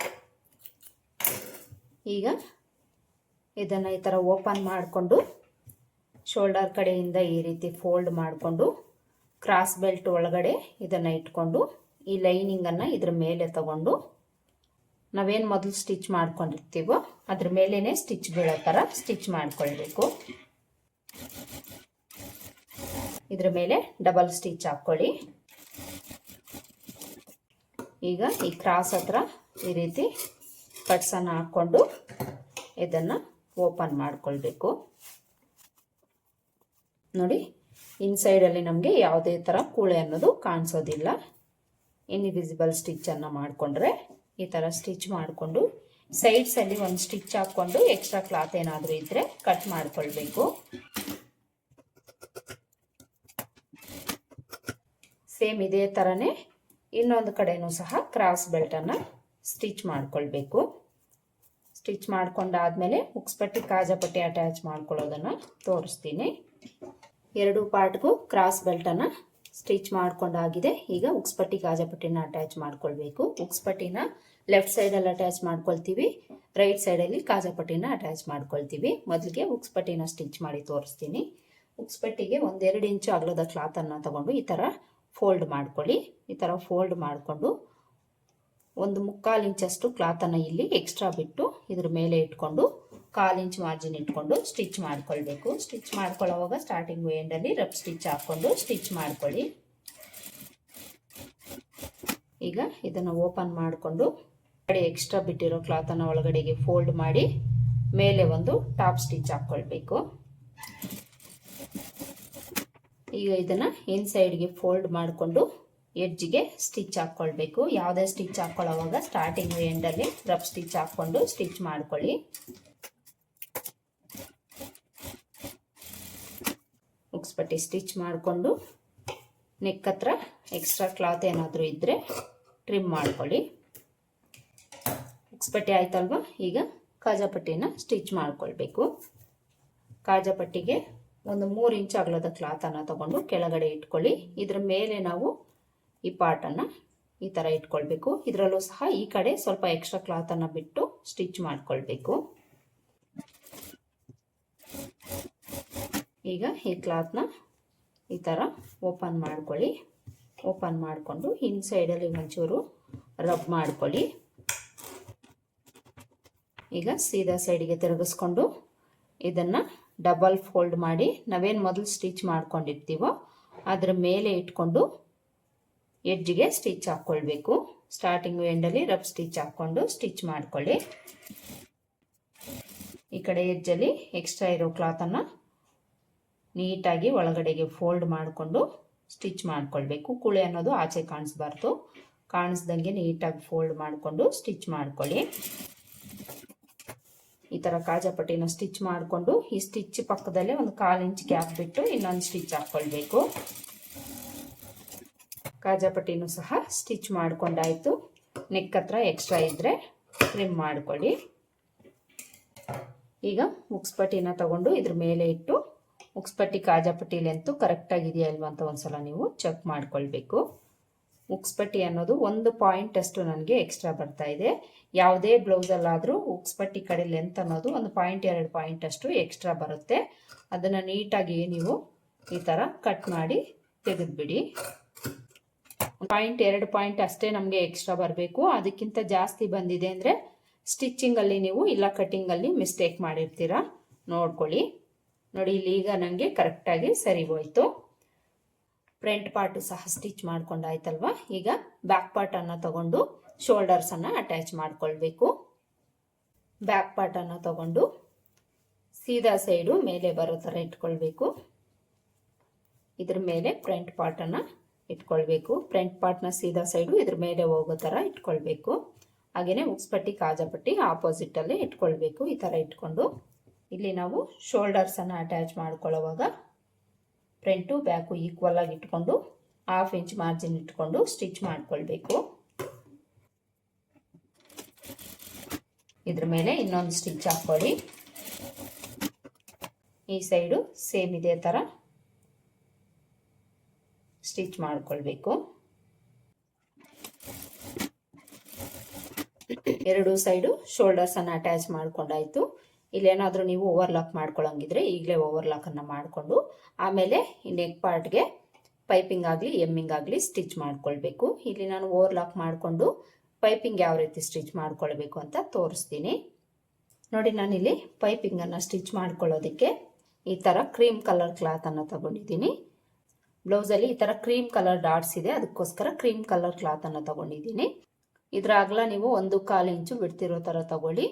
ಈಗ ಇದನ್ನು ಈ ಥರ ಓಪನ್ ಮಾಡಿಕೊಂಡು ಶೋಲ್ಡರ್ ಕಡೆಯಿಂದ ಈ ರೀತಿ ಫೋಲ್ಡ್ ಮಾಡಿಕೊಂಡು ಕ್ರಾಸ್ ಬೆಲ್ಟ್ ಒಳಗಡೆ ಇದನ್ನು ಇಟ್ಕೊಂಡು ಈ ಲೈನಿಂಗನ್ನು ಇದ್ರ ಮೇಲೆ ತಗೊಂಡು ನಾವೇನು ಮೊದಲು ಸ್ಟಿಚ್ ಮಾಡ್ಕೊಂಡಿರ್ತೀವೋ ಅದ್ರ ಮೇಲೇ ಸ್ಟಿಚ್ ಬೀಳೋ ಥರ ಸ್ಟಿಚ್ ಮಾಡ್ಕೊಳ್ಬೇಕು. ಇದ್ರ ಮೇಲೆ ಡಬಲ್ ಸ್ಟಿಚ್ ಹಾಕ್ಕೊಳ್ಳಿ. ಈಗ ಈ ಕ್ರಾಸ್ ಹತ್ರ ಈ ರೀತಿ ಕಟ್ಸನ್ನು ಹಾಕ್ಕೊಂಡು ಇದನ್ನು ಓಪನ್ ಮಾಡ್ಕೊಳ್ಬೇಕು. ನೋಡಿ, ಇನ್ಸೈಡಲ್ಲಿ ನಮಗೆ ಯಾವುದೇ ಥರ ಕೂಳೆ ಅನ್ನೋದು ಕಾಣಿಸೋದಿಲ್ಲ. ಇನ್ವಿಸಿಬಲ್ ಸ್ಟಿಚ್ಚನ್ನು ಮಾಡಿಕೊಂಡ್ರೆ ಈ ಥರ ಸ್ಟಿಚ್ ಮಾಡಿಕೊಂಡು ಸೈಡ್ಸಲ್ಲಿ ಒಂದು ಸ್ಟಿಚ್ ಹಾಕ್ಕೊಂಡು ಎಕ್ಸ್ಟ್ರಾ ಕ್ಲಾತ್ ಏನಾದರೂ ಇದ್ದರೆ ಕಟ್ ಮಾಡ್ಕೊಳ್ಬೇಕು. ಸೇಮ್ ಇದೇ ಥರನೇ ಇನ್ನೊಂದು ಕಡೆನೂ ಸಹ ಕ್ರಾಸ್ ಬೆಲ್ಟನ್ನು ಸ್ಟಿಚ್ ಮಾಡ್ಕೊಳ್ಬೇಕು. ಸ್ಟಿಚ್ ಮಾಡ್ಕೊಂಡಾದ್ಮೇಲೆ ಉಕ್ಸ್ಪಟ್ಟಿ ಕಾಜಾಪಟ್ಟಿ ಅಟ್ಯಾಚ್ ಮಾಡ್ಕೊಳ್ಳೋದನ್ನು ತೋರಿಸ್ತೀನಿ. 2 ಪಾರ್ಟ್ಗೂ ಕ್ರಾಸ್ ಬೆಲ್ಟನ್ನು ಸ್ಟಿಚ್ ಮಾಡ್ಕೊಂಡಾಗಿದೆ. ಈಗ ಉಕ್ಸ್ಪಟ್ಟಿ ಕಾಜಾಪಟ್ಟಿನ ಅಟ್ಯಾಚ್ ಮಾಡ್ಕೊಳ್ಬೇಕು. ಉಕ್ಸ್ಪಟ್ಟಿನ ಲೆಫ್ಟ್ ಸೈಡಲ್ಲಿ ಅಟ್ಯಾಚ್ ಮಾಡ್ಕೊಳ್ತೀವಿ, ರೈಟ್ ಸೈಡಲ್ಲಿ ಕಾಜಾಪಟ್ಟಿನ ಅಟ್ಯಾಚ್ ಮಾಡ್ಕೊಳ್ತೀವಿ. ಮೊದಲಿಗೆ ಉಕ್ಸ್ಪಟ್ಟಿನ ಸ್ಟಿಚ್ ಮಾಡಿ ತೋರಿಸ್ತೀನಿ. ಉಕ್ಸ್ಪಟ್ಟಿಗೆ 1-2 ಇಂಚು ಅಗಲದ ಕ್ಲಾತನ್ನು ತಗೊಂಡು ಈ ಥರ ಫೋಲ್ಡ್ ಮಾಡ್ಕೊಳ್ಳಿ. ಈ ಥರ ಫೋಲ್ಡ್ ಮಾಡಿಕೊಂಡು ಒಂದು 3/4 ಇಂಚಷ್ಟು ಕ್ಲಾತನ್ನು ಇಲ್ಲಿ ಎಕ್ಸ್ಟ್ರಾ ಬಿಟ್ಟು ಇದ್ರ ಮೇಲೆ ಇಟ್ಕೊಂಡು 1/4 ಇಂಚ್ ಮಾರ್ಜಿನ್ ಇಟ್ಕೊಂಡು ಸ್ಟಿಚ್ ಮಾಡ್ಕೊಳ್ಬೇಕು. ಸ್ಟಿಚ್ ಮಾಡ್ಕೊಳ್ಳೋವಾಗ ಸ್ಟಾರ್ಟಿಂಗ್ ಎಂಡಲ್ಲಿ ರಫ್ ಸ್ಟಿಚ್ ಹಾಕ್ಕೊಂಡು ಸ್ಟಿಚ್ ಮಾಡ್ಕೊಳ್ಳಿ. ಈಗ ಇದನ್ನು ಓಪನ್ ಮಾಡಿಕೊಂಡು ಎಕ್ಸ್ಟ್ರಾ ಬಿಟ್ಟಿರೋ ಕ್ಲಾತನ್ನು ಒಳಗಡೆಗೆ ಫೋಲ್ಡ್ ಮಾಡಿ ಮೇಲೆ ಒಂದು ಟಾಪ್ ಸ್ಟಿಚ್ ಹಾಕ್ಕೊಳ್ಬೇಕು. ಈಗ ಇದನ್ನು ಇನ್ಸೈಡ್ಗೆ ಫೋಲ್ಡ್ ಮಾಡಿಕೊಂಡು ಎಡ್ಜ್ಗೆ ಸ್ಟಿಚ್ ಹಾಕ್ಕೊಳ್ಬೇಕು. ಯಾವುದೇ ಸ್ಟಿಚ್ ಹಾಕ್ಕೊಳ್ಳೋವಾಗ ಸ್ಟಾರ್ಟಿಂಗ್ ಎಂಡಲ್ಲಿ ರಫ್ ಸ್ಟಿಚ್ ಹಾಕ್ಕೊಂಡು ಸ್ಟಿಚ್ ಮಾಡ್ಕೊಳ್ಳಿ. ಉಕ್ಸ್ಪಟ್ಟಿ ಸ್ಟಿಚ್ ಮಾಡಿಕೊಂಡು ನೆಕ್ ಹತ್ರ ಎಕ್ಸ್ಟ್ರಾ ಕ್ಲಾತ್ ಏನಾದರೂ ಇದ್ದರೆ ಟ್ರಿಮ್ ಮಾಡ್ಕೊಳ್ಳಿ. ಉಕ್ಸ್ಪಟ್ಟಿ ಆಯ್ತಲ್ವ? ಈಗ ಕಾಜಾಪಟ್ಟಿನ ಸ್ಟಿಚ್ ಮಾಡ್ಕೊಳ್ಬೇಕು. ಕಾಜಾಪಟ್ಟಿಗೆ ಒಂದು 3 ಇಂಚ್ ಅಗಲದ ಕ್ಲಾತನ್ನು ತಗೊಂಡು ಕೆಳಗಡೆ ಇಟ್ಕೊಳ್ಳಿ. ಇದ್ರ ಮೇಲೆ ನಾವು ಈ ಪಾರ್ಟನ್ನು ಈ ಥರ ಇಟ್ಕೊಳ್ಬೇಕು. ಇದರಲ್ಲೂ ಸಹ ಈ ಕಡೆ ಸ್ವಲ್ಪ ಎಕ್ಸ್ಟ್ರಾ ಕ್ಲಾತನ್ನು ಬಿಟ್ಟು ಸ್ಟಿಚ್ ಮಾಡ್ಕೊಳ್ಬೇಕು. ಈಗ ಈ ಕ್ಲಾತ್ನ ಈ ಥರ ಓಪನ್ ಮಾಡ್ಕೊಳ್ಳಿ. ಓಪನ್ ಮಾಡಿಕೊಂಡು ಇನ್ಸೈಡಲ್ಲಿ ಒಂಚೂರು ರಬ್ ಮಾಡ್ಕೊಳ್ಳಿ. ಈಗ ಸೀದಾ ಸೈಡಿಗೆ ತಿರುಗಿಸ್ಕೊಂಡು ಇದನ್ನು ಡಬಲ್ ಫೋಲ್ಡ್ ಮಾಡಿ ನಾವೇನು ಮೊದಲು ಸ್ಟಿಚ್ ಮಾಡ್ಕೊಂಡಿರ್ತೀವೋ ಅದರ ಮೇಲೆ ಇಟ್ಕೊಂಡು ಎಡ್ಜ್ಗೆ ಸ್ಟಿಚ್ ಹಾಕ್ಕೊಳ್ಬೇಕು. ಸ್ಟಾರ್ಟಿಂಗ್ ಎಂಡಲ್ಲಿ ರಫ್ ಸ್ಟಿಚ್ ಹಾಕ್ಕೊಂಡು ಸ್ಟಿಚ್ ಮಾಡ್ಕೊಳ್ಳಿ. ಈ ಕಡೆ ಎಡ್ಜಲ್ಲಿ ಎಕ್ಸ್ಟ್ರಾ ಇರೋ ಕ್ಲಾತನ್ನು ನೀಟಾಗಿ ಒಳಗಡೆಗೆ ಫೋಲ್ಡ್ ಮಾಡಿಕೊಂಡು ಸ್ಟಿಚ್ ಮಾಡ್ಕೊಳ್ಬೇಕು. ಕುಳೆ ಅನ್ನೋದು ಆಚೆ ಕಾಣಿಸ್ಬಾರ್ದು. ಕಾಣಿಸ್ದಂಗೆ ನೀಟಾಗಿ ಫೋಲ್ಡ್ ಮಾಡಿಕೊಂಡು ಸ್ಟಿಚ್ ಮಾಡ್ಕೊಳ್ಳಿ. ಈ ಥರ ಕಾಜಾಪಟ್ಟಿನ ಸ್ಟಿಚ್ ಮಾಡಿಕೊಂಡು ಈ ಸ್ಟಿಚ್ ಪಕ್ಕದಲ್ಲೇ ಒಂದು 1/4 ಇಂಚ್ ಗ್ಯಾಪ್ ಬಿಟ್ಟು ಇನ್ನೊಂದು ಸ್ಟಿಚ್ ಹಾಕ್ಕೊಳ್ಬೇಕು. ಕಾಜಾಪಟ್ಟಿನೂ ಸಹ ಸ್ಟಿಚ್ ಮಾಡ್ಕೊಂಡಾಯಿತು. ನೆಕ್ ಹತ್ರ ಎಕ್ಸ್ಟ್ರಾ ಇದ್ದರೆ ಟ್ರಿಮ್ ಮಾಡ್ಕೊಳ್ಳಿ. ಈಗ ಉಕ್ಸ್ಪಟ್ಟಿನ ತಗೊಂಡು ಇದ್ರ ಮೇಲೆ ಇಟ್ಟು ಉಕ್ಸ್ಪಟ್ಟಿ ಕಾಜಾಪಟ್ಟಿ ಲೆಂತು ಕರೆಕ್ಟಾಗಿದೆಯಾ ಇಲ್ವಾ ಅಂತ ಒಂದ್ಸಲ ನೀವು ಚೆಕ್ ಮಾಡ್ಕೊಳ್ಬೇಕು. ಉಕ್ಸ್ಪಟ್ಟಿ ಅನ್ನೋದು 1 ಪಾಯಿಂಟ್ ಅಷ್ಟು ನನಗೆ ಎಕ್ಸ್ಟ್ರಾ ಬರ್ತಾ ಇದೆ. ಯಾವುದೇ ಬ್ಲೌಸಲ್ಲಾದರೂ ಉಕ್ಸ್ಪಟ್ಟಿ ಕಡೆ ಲೆಂತ್ ಅನ್ನೋದು 1 ಪಾಯಿಂಟ್ 2 ಪಾಯಿಂಟ್ ಅಷ್ಟು ಎಕ್ಸ್ಟ್ರಾ ಬರುತ್ತೆ. ಅದನ್ನು ನೀಟಾಗಿ ನೀವು ಈ ಥರ ಕಟ್ ಮಾಡಿ ತೆಗೆದುಬಿಡಿ. 1 ಪಾಯಿಂಟ್ 2 ಪಾಯಿಂಟ್ ಅಷ್ಟೇ ನಮಗೆ ಎಕ್ಸ್ಟ್ರಾ ಬರಬೇಕು. ಅದಕ್ಕಿಂತ ಜಾಸ್ತಿ ಬಂದಿದೆ ಅಂದರೆ ಸ್ಟಿಚ್ಚಿಂಗಲ್ಲಿ ನೀವು ಇಲ್ಲ ಕಟ್ಟಿಂಗಲ್ಲಿ ಮಿಸ್ಟೇಕ್ ಮಾಡಿರ್ತೀರ. ನೋಡ್ಕೊಳ್ಳಿ. ನೋಡಿ ಇಲ್ಲಿ ಈಗ ನನಗೆ ಕರೆಕ್ಟಾಗಿ ಸರಿ ಹೋಯ್ತು. ಫ್ರಂಟ್ ಪಾರ್ಟು ಸಹ ಸ್ಟಿಚ್ ಮಾಡ್ಕೊಂಡಾಯ್ತಲ್ವ? ಈಗ ಬ್ಯಾಕ್ ಪಾರ್ಟನ್ನು ತಗೊಂಡು ಶೋಲ್ಡರ್ಸನ್ನು ಅಟ್ಯಾಚ್ ಮಾಡ್ಕೊಳ್ಬೇಕು. ಬ್ಯಾಕ್ ಪಾರ್ಟನ್ನು ತಗೊಂಡು ಸೀದಾ ಸೈಡು ಮೇಲೆ ಬರೋ ಥರ ಇಟ್ಕೊಳ್ಬೇಕು. ಇದ್ರ ಮೇಲೆ ಫ್ರಂಟ್ ಪಾರ್ಟನ್ನು ಇಟ್ಕೊಳ್ಬೇಕು. ಫ್ರಂಟ್ ಪಾರ್ಟ್ನ ಸೀದಾ ಸೈಡು ಇದ್ರ ಮೇಲೆ ಹೋಗೋ ಥರ ಇಟ್ಕೊಳ್ಬೇಕು. ಹಾಗೆಯೇ ಉಕ್ಸ್ಪಟ್ಟಿ ಕಾಜಾಪಟ್ಟಿ ಆಪೋಸಿಟಲ್ಲೇ ಇಟ್ಕೊಳ್ಬೇಕು. ಈ ಥರ ಇಟ್ಕೊಂಡು ಇಲ್ಲಿ ನಾವು ಶೋಲ್ಡರ್ಸನ್ನು ಅಟ್ಯಾಚ್ ಮಾಡ್ಕೊಳ್ಳೋವಾಗ ಫ್ರಂಟು ಬ್ಯಾಕು ಈಕ್ವಲ್ ಆಗಿ ಇಟ್ಕೊಂಡು 1/2 ಇಂಚ್ ಮಾರ್ಜಿನ್ ಇಟ್ಕೊಂಡು ಸ್ಟಿಚ್ ಮಾಡ್ಕೊಳ್ಬೇಕು. ಇದ್ರ ಮೇಲೆ ಇನ್ನೊಂದು ಸ್ಟಿಚ್ ಹಾಕ್ಕೊಳ್ಳಿ. ಈ ಸೈಡು ಸೇಮ್ ಇದೇ ಥರ ಸ್ಟಿಚ್ ಮಾಡ್ಕೊಳ್ಬೇಕು. ಎರಡು ಸೈಡು ಶೋಲ್ಡರ್ಸನ್ನು ಅಟ್ಯಾಚ್ ಮಾಡ್ಕೊಂಡಾಯ್ತು. ಇಲ್ಲೇನಾದರೂ ನೀವು ಓವರ್ಲಾಕ್ ಮಾಡ್ಕೊಳ್ಳೋಂಗಿದ್ರೆ ಈಗಲೇ ಓವರ್ಲಾಕನ್ನು ಮಾಡಿಕೊಂಡು ಆಮೇಲೆ ಈ ನೆಕ್ ಪಾರ್ಟ್ಗೆ ಪೈಪಿಂಗ್ ಆಗಲಿ ಎಮ್ಮಿಂಗ್ ಆಗಲಿ ಸ್ಟಿಚ್ ಮಾಡ್ಕೊಳ್ಬೇಕು. ಇಲ್ಲಿ ನಾನು ಓವರ್ಲಾಕ್ ಮಾಡಿಕೊಂಡು ಪೈಪಿಂಗ್ ಯಾವ ರೀತಿ ಸ್ಟಿಚ್ ಮಾಡ್ಕೊಳ್ಬೇಕು ಅಂತ ತೋರಿಸ್ತೀನಿ ನೋಡಿ. ನಾನಿಲ್ಲಿ ಪೈಪಿಂಗನ್ನು ಸ್ಟಿಚ್ ಮಾಡ್ಕೊಳ್ಳೋದಕ್ಕೆ ಈ ಥರ ಕ್ರೀಮ್ ಕಲರ್ ಕ್ಲಾತನ್ನು ತಗೊಂಡಿದ್ದೀನಿ. ಬ್ಲೌಸಲ್ಲಿ ಈ ಥರ ಕ್ರೀಮ್ ಕಲರ್ ಡಾಟ್ಸ್ ಇದೆ, ಅದಕ್ಕೋಸ್ಕರ ಕ್ರೀಮ್ ಕಲರ್ ಕ್ಲಾತನ್ನು ತಗೊಂಡಿದ್ದೀನಿ. ಇದರ ಅಗಲ ನೀವು 1/4 ಇಂಚು ಬಿಡ್ತಿರೋ ಥರ ತಗೊಳ್ಳಿ.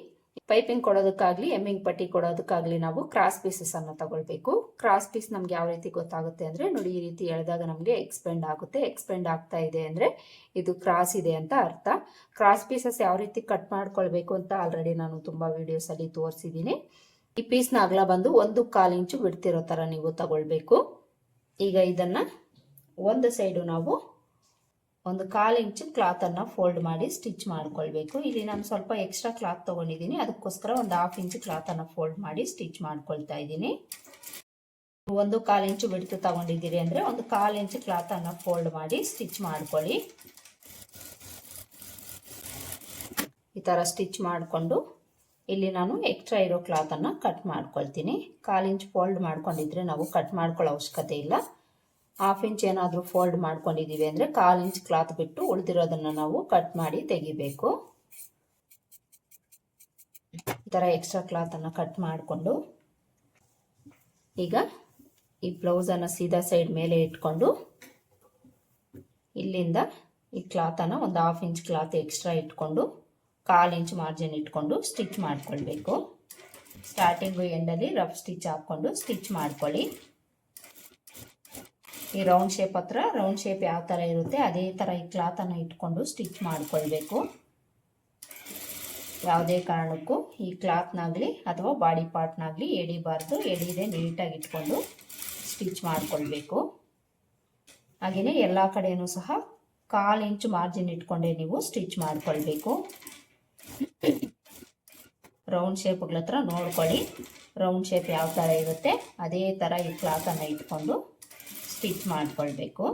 ಪೈಪಿಂಗ್ ಕೊಡೋದಕ್ಕಾಗಲಿ ಎಮ್ಮಿಂಗ್ ಪಟ್ಟಿ ಕೊಡೋದಕ್ಕಾಗಲಿ ನಾವು ಕ್ರಾಸ್ ಪೀಸಸನ್ನು ತಗೊಳ್ಬೇಕು. ಕ್ರಾಸ್ ಪೀಸ್ ನಮ್ಗೆ ಯಾವ ರೀತಿ ಗೊತ್ತಾಗುತ್ತೆ ಅಂದರೆ ನೋಡಿ, ಈ ರೀತಿ ಎಳೆದಾಗ ನಮಗೆ ಎಕ್ಸ್ಪೆಂಡ್ ಆಗುತ್ತೆ. ಎಕ್ಸ್ಪೆಂಡ್ ಆಗ್ತಾ ಇದೆ ಅಂದರೆ ಇದು ಕ್ರಾಸ್ ಇದೆ ಅಂತ ಅರ್ಥ. ಕ್ರಾಸ್ ಪೀಸಸ್ ಯಾವ ರೀತಿ ಕಟ್ ಮಾಡ್ಕೊಳ್ಬೇಕು ಅಂತ ಆಲ್ರೆಡಿ ನಾನು ತುಂಬ ವಿಡಿಯೋಸಲ್ಲಿ ತೋರಿಸಿದ್ದೀನಿ. ಈ ಪೀಸ್ನ ಅಗಲ ಬಂದು 1/4 ಇಂಚು ಬಿಡ್ತಿರೋ ಥರ ನೀವು ತಗೊಳ್ಬೇಕು. ಈಗ ಇದನ್ನು ಒಂದು ಸೈಡು ನಾವು 1/4 ಇಂಚು ಕ್ಲಾತನ್ನು ಫೋಲ್ಡ್ ಮಾಡಿ ಸ್ಟಿಚ್ ಮಾಡ್ಕೊಳ್ಬೇಕು. ಇಲ್ಲಿ ನಾನು ಸ್ವಲ್ಪ ಎಕ್ಸ್ಟ್ರಾ ಕ್ಲಾತ್ ತೊಗೊಂಡಿದ್ದೀನಿ, ಅದಕ್ಕೋಸ್ಕರ 1/2 ಇಂಚು ಕ್ಲಾತನ್ನು ಫೋಲ್ಡ್ ಮಾಡಿ ಸ್ಟಿಚ್ ಮಾಡ್ಕೊಳ್ತಾ ಇದ್ದೀನಿ. 1/4 ಇಂಚು ಬಿಡ್ತು ತಗೊಂಡಿದ್ದೀರಿ ಅಂದರೆ 1/4 ಇಂಚು ಕ್ಲಾತನ್ನು ಫೋಲ್ಡ್ ಮಾಡಿ ಸ್ಟಿಚ್ ಮಾಡ್ಕೊಳ್ಳಿ. ಈ ಥರ ಸ್ಟಿಚ್ ಮಾಡಿಕೊಂಡು ಇಲ್ಲಿ ನಾನು ಎಕ್ಸ್ಟ್ರಾ ಇರೋ ಕ್ಲಾತನ್ನು ಕಟ್ ಮಾಡ್ಕೊಳ್ತೀನಿ. 1/4 ಇಂಚ್ ಫೋಲ್ಡ್ ಮಾಡ್ಕೊಂಡಿದ್ರೆ ನಾವು ಕಟ್ ಮಾಡ್ಕೊಳ್ಳೋ ಅವಶ್ಯಕತೆ ಇಲ್ಲ. ಹಾಫ್ ಇಂಚ್ ಏನಾದರೂ ಫೋಲ್ಡ್ ಮಾಡ್ಕೊಂಡಿದ್ದೀವಿ ಅಂದರೆ 1/4 ಇಂಚ್ ಕ್ಲಾತ್ ಬಿಟ್ಟು ಉಳಿದಿರೋದನ್ನು ನಾವು ಕಟ್ ಮಾಡಿ ತೆಗಿಬೇಕು. ಈ ಥರ ಎಕ್ಸ್ಟ್ರಾ ಕ್ಲಾತನ್ನು ಕಟ್ ಮಾಡಿಕೊಂಡು ಈಗ ಈ ಬ್ಲೌಸನ್ನು ಸೀದಾ ಸೈಡ್ ಮೇಲೆ ಇಟ್ಕೊಂಡು ಇಲ್ಲಿಂದ ಈ ಕ್ಲಾತನ್ನು ಒಂದು 1/2 ಇಂಚ್ ಕ್ಲಾತ್ ಎಕ್ಸ್ಟ್ರಾ ಇಟ್ಕೊಂಡು 1/4 ಇಂಚ್ ಮಾರ್ಜಿನ್ ಇಟ್ಕೊಂಡು ಸ್ಟಿಚ್ ಮಾಡ್ಕೊಳ್ಬೇಕು. ಸ್ಟಾರ್ಟಿಂಗು ಎಂಡಲ್ಲಿ ರಫ್ ಸ್ಟಿಚ್ ಹಾಕ್ಕೊಂಡು ಸ್ಟಿಚ್ ಮಾಡ್ಕೊಳ್ಳಿ. ಈ ರೌಂಡ್ ಶೇಪ್ ಹತ್ರ ರೌಂಡ್ ಶೇಪ್ ಯಾವ ಥರ ಇರುತ್ತೆ ಅದೇ ಥರ ಈ ಕ್ಲಾತನ್ನು ಇಟ್ಕೊಂಡು ಸ್ಟಿಚ್ ಮಾಡ್ಕೊಳ್ಬೇಕು. ಯಾವುದೇ ಕಾರಣಕ್ಕೂ ಈ ಕ್ಲಾತ್ನಾಗಲಿ ಅಥವಾ ಬಾಡಿ ಪಾರ್ಟ್ನಾಗಲಿ ಎಳಿಬಾರ್ದು. ಎಳಿದೆ ನೀಟಾಗಿ ಇಟ್ಕೊಂಡು ಸ್ಟಿಚ್ ಮಾಡ್ಕೊಳ್ಬೇಕು. ಹಾಗೆಯೇ ಎಲ್ಲ ಕಡೆಯೂ ಸಹ 1/4 ಇಂಚ್ ಮಾರ್ಜಿನ್ ಇಟ್ಕೊಂಡೆ ನೀವು ಸ್ಟಿಚ್ ಮಾಡ್ಕೊಳ್ಬೇಕು. ರೌಂಡ್ ಶೇಪ್ಗಳ ಹತ್ರ ನೋಡ್ಕೊಳ್ಳಿ, ರೌಂಡ್ ಶೇಪ್ ಯಾವ ಥರ ಇರುತ್ತೆ ಅದೇ ಥರ ಈ ಕ್ಲಾತನ್ನು ಇಟ್ಕೊಂಡು ಸ್ಟಿಚ್ ಮಾಡ್ಕೊಳ್ಬೇಕು.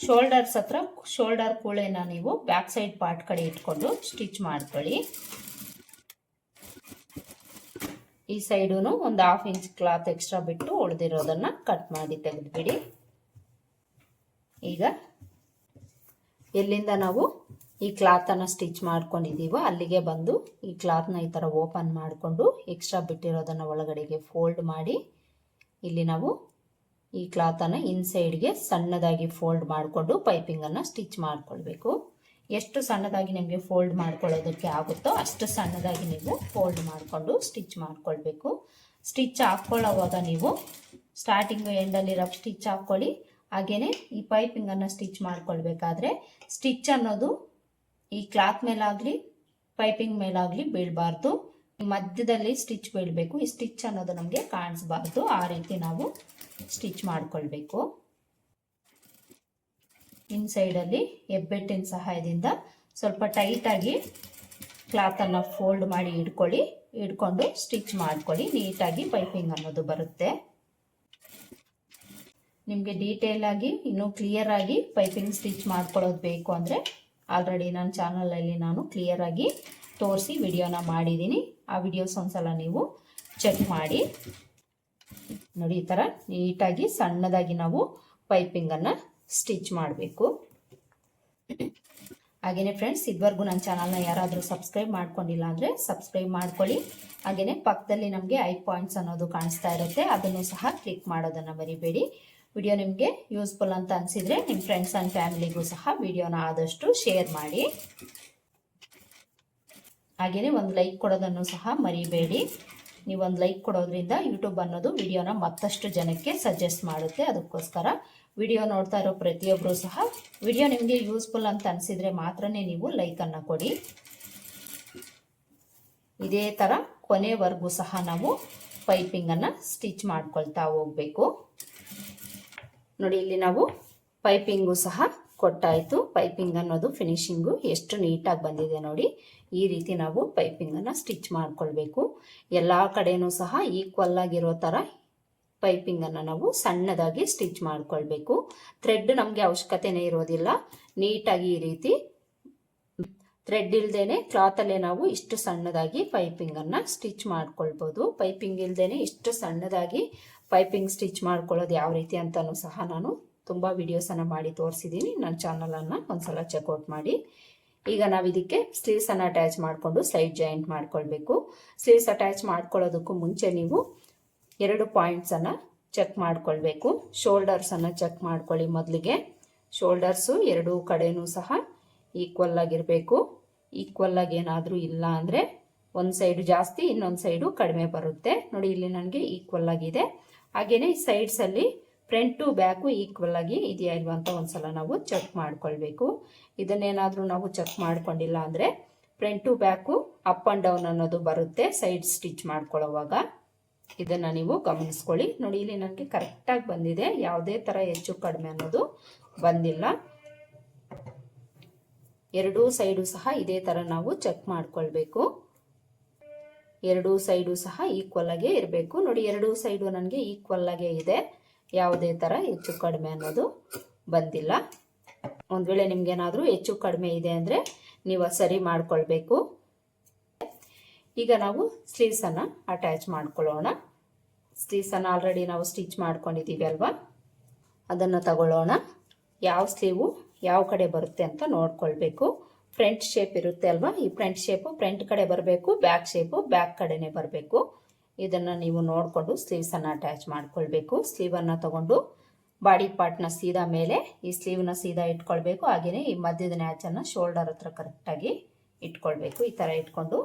ಶೋಲ್ಡರ್ಸ್ ಹತ್ರ ಶೋಲ್ಡರ್ ಕೂಳೆನ ನೀವು ಬ್ಯಾಕ್ ಸೈಡ್ ಪಾರ್ಟ್ ಕಡೆ ಇಟ್ಕೊಂಡು ಸ್ಟಿಚ್ ಮಾಡ್ಕೊಳ್ಳಿ. ಈ ಸೈಡೂ ಒಂದು 1/2 ಇಂಚ್ ಕ್ಲಾತ್ ಎಕ್ಸ್ಟ್ರಾ ಬಿಟ್ಟು ಉಳಿದಿರೋದನ್ನು ಕಟ್ ಮಾಡಿ ತೆಗೆದುಬಿಡಿ. ಈಗ ಎಲ್ಲಿಂದ ನಾವು ಈ ಕ್ಲಾತನ್ನು ಸ್ಟಿಚ್ ಮಾಡ್ಕೊಂಡಿದ್ದೀವೋ ಅಲ್ಲಿಗೆ ಬಂದು ಈ ಕ್ಲಾತ್ನ ಈ ಥರ ಓಪನ್ ಮಾಡಿಕೊಂಡು ಎಕ್ಸ್ಟ್ರಾ ಬಿಟ್ಟಿರೋದನ್ನು ಒಳಗಡೆಗೆ ಫೋಲ್ಡ್ ಮಾಡಿ ಇಲ್ಲಿ ನಾವು ಈ ಕ್ಲಾತನ್ನು ಇನ್ಸೈಡ್ಗೆ ಸಣ್ಣದಾಗಿ ಫೋಲ್ಡ್ ಮಾಡಿಕೊಂಡು ಪೈಪಿಂಗನ್ನು ಸ್ಟಿಚ್ ಮಾಡ್ಕೊಳ್ಬೇಕು. ಎಷ್ಟು ಸಣ್ಣದಾಗಿ ನಿಮಗೆ ಫೋಲ್ಡ್ ಮಾಡ್ಕೊಳ್ಳೋದಕ್ಕೆ ಆಗುತ್ತೋ ಅಷ್ಟು ಸಣ್ಣದಾಗಿ ನೀವು ಫೋಲ್ಡ್ ಮಾಡಿಕೊಂಡು ಸ್ಟಿಚ್ ಮಾಡ್ಕೊಳ್ಬೇಕು. ಸ್ಟಿಚ್ ಹಾಕ್ಕೊಳ್ಳೋವಾಗ ನೀವು ಸ್ಟಾರ್ಟಿಂಗು ಎಂಡಲ್ಲಿ ರಫ್ ಸ್ಟಿಚ್ ಹಾಕ್ಕೊಳ್ಳಿ. ಹಾಗೆಯೇ ಈ ಪೈಪಿಂಗನ್ನು ಸ್ಟಿಚ್ ಮಾಡ್ಕೊಳ್ಬೇಕಾದ್ರೆ ಸ್ಟಿಚ್ ಅನ್ನೋದು ಈ ಕ್ಲಾತ್ ಮೇಲಾಗಲಿ ಪೈಪಿಂಗ್ ಮೇಲಾಗಲಿ ಬೀಳಬಾರ್ದು. ಮಧ್ಯದಲ್ಲಿ ಸ್ಟಿಚ್ ಬೀಳಬೇಕು. ಈ ಸ್ಟಿಚ್ ಅನ್ನೋದು ನಮಗೆ ಕಾಣಿಸ್ಬಾರ್ದು. ಆ ರೀತಿ ನಾವು ಸ್ಟಿಚ್ ಮಾಡ್ಕೊಳ್ಬೇಕು. ಇನ್ಸೈಡಲ್ಲಿ ಹೆಬ್ಬೆಟ್ಟಿನ ಸಹಾಯದಿಂದ ಸ್ವಲ್ಪ ಟೈಟಾಗಿ ಕ್ಲಾತನ್ನು ಫೋಲ್ಡ್ ಮಾಡಿ ಹಿಡ್ಕೊಂಡು ಸ್ಟಿಚ್ ಮಾಡ್ಕೊಳ್ಳಿ. ನೀಟಾಗಿ ಪೈಪಿಂಗ್ ಅನ್ನೋದು ಬರುತ್ತೆ. ನಿಮಗೆ ಡೀಟೇಲ್ ಆಗಿ ಇನ್ನೂ ಕ್ಲಿಯರ್ ಆಗಿ ಪೈಪಿಂಗ್ ಸ್ಟಿಚ್ ಮಾಡ್ಕೊಳ್ಳೋದು ಬೇಕು ಅಂದರೆ ಆಲ್ರೆಡಿ ನನ್ನ ಚಾನಲಲ್ಲಿ ನಾನು ಕ್ಲಿಯರ್ ಆಗಿ ತೋರಿಸಿ ವಿಡಿಯೋನ ಮಾಡಿದ್ದೀನಿ. ಆ ವಿಡಿಯೋಸ್ ಒಂದ್ಸಲ ನೀವು ಚೆಕ್ ಮಾಡಿ ನೋಡಿ. ಈ ಥರ ನೀಟಾಗಿ ಸಣ್ಣದಾಗಿ ನಾವು ಪೈಪಿಂಗನ್ನು ಸ್ಟಿಚ್ ಮಾಡಬೇಕು. ಹಾಗೆಯೇ ಫ್ರೆಂಡ್ಸ್, ಇದುವರೆಗೂ ನನ್ನ ಚಾನಲ್ನ ಯಾರಾದರೂ ಸಬ್ಸ್ಕ್ರೈಬ್ ಮಾಡ್ಕೊಂಡಿಲ್ಲ ಅಂದರೆ ಸಬ್ಸ್ಕ್ರೈಬ್ ಮಾಡ್ಕೊಳ್ಳಿ. ಹಾಗೆಯೇ ಪಕ್ಕದಲ್ಲಿ ನಮಗೆ 5 ಪಾಯಿಂಟ್ಸ್ ಅನ್ನೋದು ಕಾಣಿಸ್ತಾ ಇರುತ್ತೆ, ಅದನ್ನು ಸಹ ಕ್ಲಿಕ್ ಮಾಡೋದನ್ನು ಮರಿಬೇಡಿ. ವಿಡಿಯೋ ನಿಮಗೆ ಯೂಸ್ಫುಲ್ ಅಂತ ಅನಿಸಿದರೆ ನಿಮ್ಮ ಫ್ರೆಂಡ್ಸ್ ಆ್ಯಂಡ್ ಫ್ಯಾಮಿಲಿಗೂ ಸಹ ವಿಡಿಯೋನ ಆದಷ್ಟು ಶೇರ್ ಮಾಡಿ. ಹಾಗೆಯೇ ಒಂದು ಲೈಕ್ ಕೊಡೋದನ್ನು ಸಹ ಮರಿಬೇಡಿ. ನೀವು ಒಂದು ಲೈಕ್ ಕೊಡೋದ್ರಿಂದ ಯೂಟ್ಯೂಬ್ ಅನ್ನೋದು ವಿಡಿಯೋನ ಮತ್ತಷ್ಟು ಜನಕ್ಕೆ ಸಜೆಸ್ಟ್ ಮಾಡುತ್ತೆ. ಅದಕ್ಕೋಸ್ಕರ ವಿಡಿಯೋ ನೋಡ್ತಾ ಇರೋ ಪ್ರತಿಯೊಬ್ಬರು ಸಹ ವಿಡಿಯೋ ನಿಮಗೆ ಯೂಸ್ಫುಲ್ ಅಂತ ಅನಿಸಿದರೆ ಮಾತ್ರನೇ ನೀವು ಲೈಕನ್ನು ಕೊಡಿ. ಇದೇ ಥರ ಕೊನೆವರೆಗೂ ಸಹ ನಾವು ಪೈಪಿಂಗನ್ನು ಸ್ಟಿಚ್ ಮಾಡ್ಕೊಳ್ತಾ ಹೋಗಬೇಕು. ನೋಡಿ, ಇಲ್ಲಿ ನಾವು ಪೈಪಿಂಗು ಸಹ ಕೊಟ್ಟಾಯಿತು. ಪೈಪಿಂಗ್ ಅನ್ನೋದು ಫಿನಿಶಿಂಗು ಎಷ್ಟು ನೀಟಾಗಿ ಬಂದಿದೆ ನೋಡಿ. ಈ ರೀತಿ ನಾವು ಪೈಪಿಂಗನ್ನು ಸ್ಟಿಚ್ ಮಾಡ್ಕೊಳ್ಬೇಕು. ಎಲ್ಲ ಕಡೆಯೂ ಸಹ ಈಕ್ವಲ್ ಆಗಿರೋ ಥರ ಪೈಪಿಂಗನ್ನು ನಾವು ಸಣ್ಣದಾಗಿ ಸ್ಟಿಚ್ ಮಾಡ್ಕೊಳ್ಬೇಕು. ಥ್ರೆಡ್ ನಮಗೆ ಅವಶ್ಯಕತೆನೇ ಇರೋದಿಲ್ಲ. ನೀಟಾಗಿ ಈ ರೀತಿ ಥ್ರೆಡ್ ಇಲ್ದೇನೆ ಕ್ಲಾತಲ್ಲೇ ನಾವು ಇಷ್ಟು ಸಣ್ಣದಾಗಿ ಪೈಪಿಂಗನ್ನು ಸ್ಟಿಚ್ ಮಾಡ್ಕೊಳ್ಬೋದು. ಪೈಪಿಂಗ್ ಇಲ್ದೇನೆ ಇಷ್ಟು ಸಣ್ಣದಾಗಿ ಪೈಪಿಂಗ್ ಸ್ಟಿಚ್ ಮಾಡ್ಕೊಳ್ಳೋದು ಯಾವ ರೀತಿ ಅಂತಲೂ ಸಹ ನಾನು ತುಂಬ ವಿಡಿಯೋಸನ್ನು ಮಾಡಿ ತೋರಿಸಿದ್ದೀನಿ. ನನ್ನ ಚಾನಲನ್ನು ಒಂದ್ಸಲ ಚೆಕ್ಔಟ್ ಮಾಡಿ. ಈಗ ನಾವು ಇದಕ್ಕೆ ಸ್ಲೀವ್ಸನ್ನು ಅಟ್ಯಾಚ್ ಮಾಡಿಕೊಂಡು ಸೈಡ್ ಜಾಯಿಂಟ್ ಮಾಡ್ಕೊಳ್ಬೇಕು. ಸ್ಲೀವ್ಸ್ ಅಟ್ಯಾಚ್ ಮಾಡ್ಕೊಳ್ಳೋದಕ್ಕೂ ಮುಂಚೆ ನೀವು 2 ಪಾಯಿಂಟ್ಸನ್ನು ಚೆಕ್ ಮಾಡ್ಕೊಳ್ಬೇಕು. ಶೋಲ್ಡರ್ಸನ್ನು ಚೆಕ್ ಮಾಡ್ಕೊಳ್ಳಿ. ಮೊದಲಿಗೆ ಶೋಲ್ಡರ್ಸು ಎರಡೂ ಕಡೆಯೂ ಸಹ ಈಕ್ವಲ್ ಆಗಿರಬೇಕು. ಈಕ್ವಲ್ ಆಗಿ ಏನಾದರೂ ಇಲ್ಲ ಅಂದರೆ ಒಂದು ಸೈಡು ಜಾಸ್ತಿ ಇನ್ನೊಂದು ಸೈಡು ಕಡಿಮೆ ಬರುತ್ತೆ. ನೋಡಿ, ಇಲ್ಲಿ ನನಗೆ ಈಕ್ವಲ್ ಆಗಿದೆ. ಹಾಗೆಯೇ ಈ ಸೈಡ್ಸಲ್ಲಿ ಫ್ರಂಟ್ ಟು ಬ್ಯಾಕು ಈಕ್ವಲ್ ಆಗಿ ಇದೆಯಾ ಇಲ್ವಾ ಅಂತ ಒಂದ್ಸಲ ನಾವು ಚೆಕ್ ಮಾಡ್ಕೊಳ್ಬೇಕು. ಇದನ್ನೇನಾದರೂ ನಾವು ಚೆಕ್ ಮಾಡ್ಕೊಂಡಿಲ್ಲ ಅಂದರೆ front to back up and down ಅನ್ನೋದು ಬರುತ್ತೆ ಸೈಡ್ ಸ್ಟಿಚ್ ಮಾಡ್ಕೊಳ್ಳೋವಾಗ. ಇದನ್ನು ನೀವು ಗಮನಿಸ್ಕೊಳ್ಳಿ. ನೋಡಿ, ಇಲ್ಲಿ ನನಗೆ ಕರೆಕ್ಟಾಗಿ ಬಂದಿದೆ. ಯಾವುದೇ ಥರ ಹೆಚ್ಚು ಕಡಿಮೆ ಅನ್ನೋದು ಬಂದಿಲ್ಲ. ಎರಡೂ ಸೈಡು ಸಹ ಇದೇ ಥರ ನಾವು ಚೆಕ್ ಮಾಡ್ಕೊಳ್ಬೇಕು. ಎರಡೂ ಸೈಡು ಸಹ ಈಕ್ವಲ್ ಆಗೇ ಇರಬೇಕು. ನೋಡಿ, ಎರಡೂ ಸೈಡು ನನಗೆ ಈಕ್ವಲ್ ಆಗೇ ಇದೆ. ಯಾವುದೇ ಥರ ಹೆಚ್ಚು ಕಡಿಮೆ ಅನ್ನೋದು ಬಂದಿಲ್ಲ. ಒಂದು ವೇಳೆ ನಿಮ್ಗೇನಾದರೂ ಹೆಚ್ಚು ಕಡಿಮೆ ಇದೆ ಅಂದರೆ ನೀವು ಸರಿ ಮಾಡ್ಕೊಳ್ಬೇಕು. ಈಗ ನಾವು ಸ್ಲೀವ್ಸನ್ನು ಅಟ್ಯಾಚ್ ಮಾಡ್ಕೊಳ್ಳೋಣ. ಸ್ಲೀವ್ಸನ್ನು ಆಲ್ರೆಡಿ ನಾವು ಸ್ಟಿಚ್ ಮಾಡ್ಕೊಂಡಿದ್ದೀವಿ ಅಲ್ವಾ, ಅದನ್ನು ತಗೊಳ್ಳೋಣ. ಯಾವ ಸ್ಲೀವು ಯಾವ ಕಡೆ ಬರುತ್ತೆ ಅಂತ ನೋಡ್ಕೊಳ್ಬೇಕು. ಫ್ರಂಟ್ ಶೇಪ್ ಇರುತ್ತೆ ಅಲ್ವಾ, ಈ ಫ್ರಂಟ್ ಶೇಪು ಫ್ರಂಟ್ ಕಡೆ ಬರಬೇಕು, ಬ್ಯಾಕ್ ಶೇಪು ಬ್ಯಾಕ್ ಕಡೆನೇ ಬರಬೇಕು. ಇದನ್ನು ನೀವು ನೋಡಿಕೊಂಡು ಸ್ಲೀವ್ಸನ್ನು ಅಟ್ಯಾಚ್ ಮಾಡ್ಕೊಳ್ಬೇಕು. ಸ್ಲೀವನ್ನು ತಗೊಂಡು ಬಾಡಿ ಪಾರ್ಟ್ನ ಸೀದಾ ಮೇಲೆ ಈ ಸ್ಲೀವ್ನ ಸೀದಾ ಇಟ್ಕೊಳ್ಬೇಕು. ಹಾಗೆಯೇ ಈ ಮಧ್ಯದ ನ್ಯಾಚನ್ನು ಶೋಲ್ಡರ್ ಹತ್ರ ಕರೆಕ್ಟಾಗಿ ಇಟ್ಕೊಳ್ಬೇಕು. ಈ ಥರ ಇಟ್ಕೊಂಡು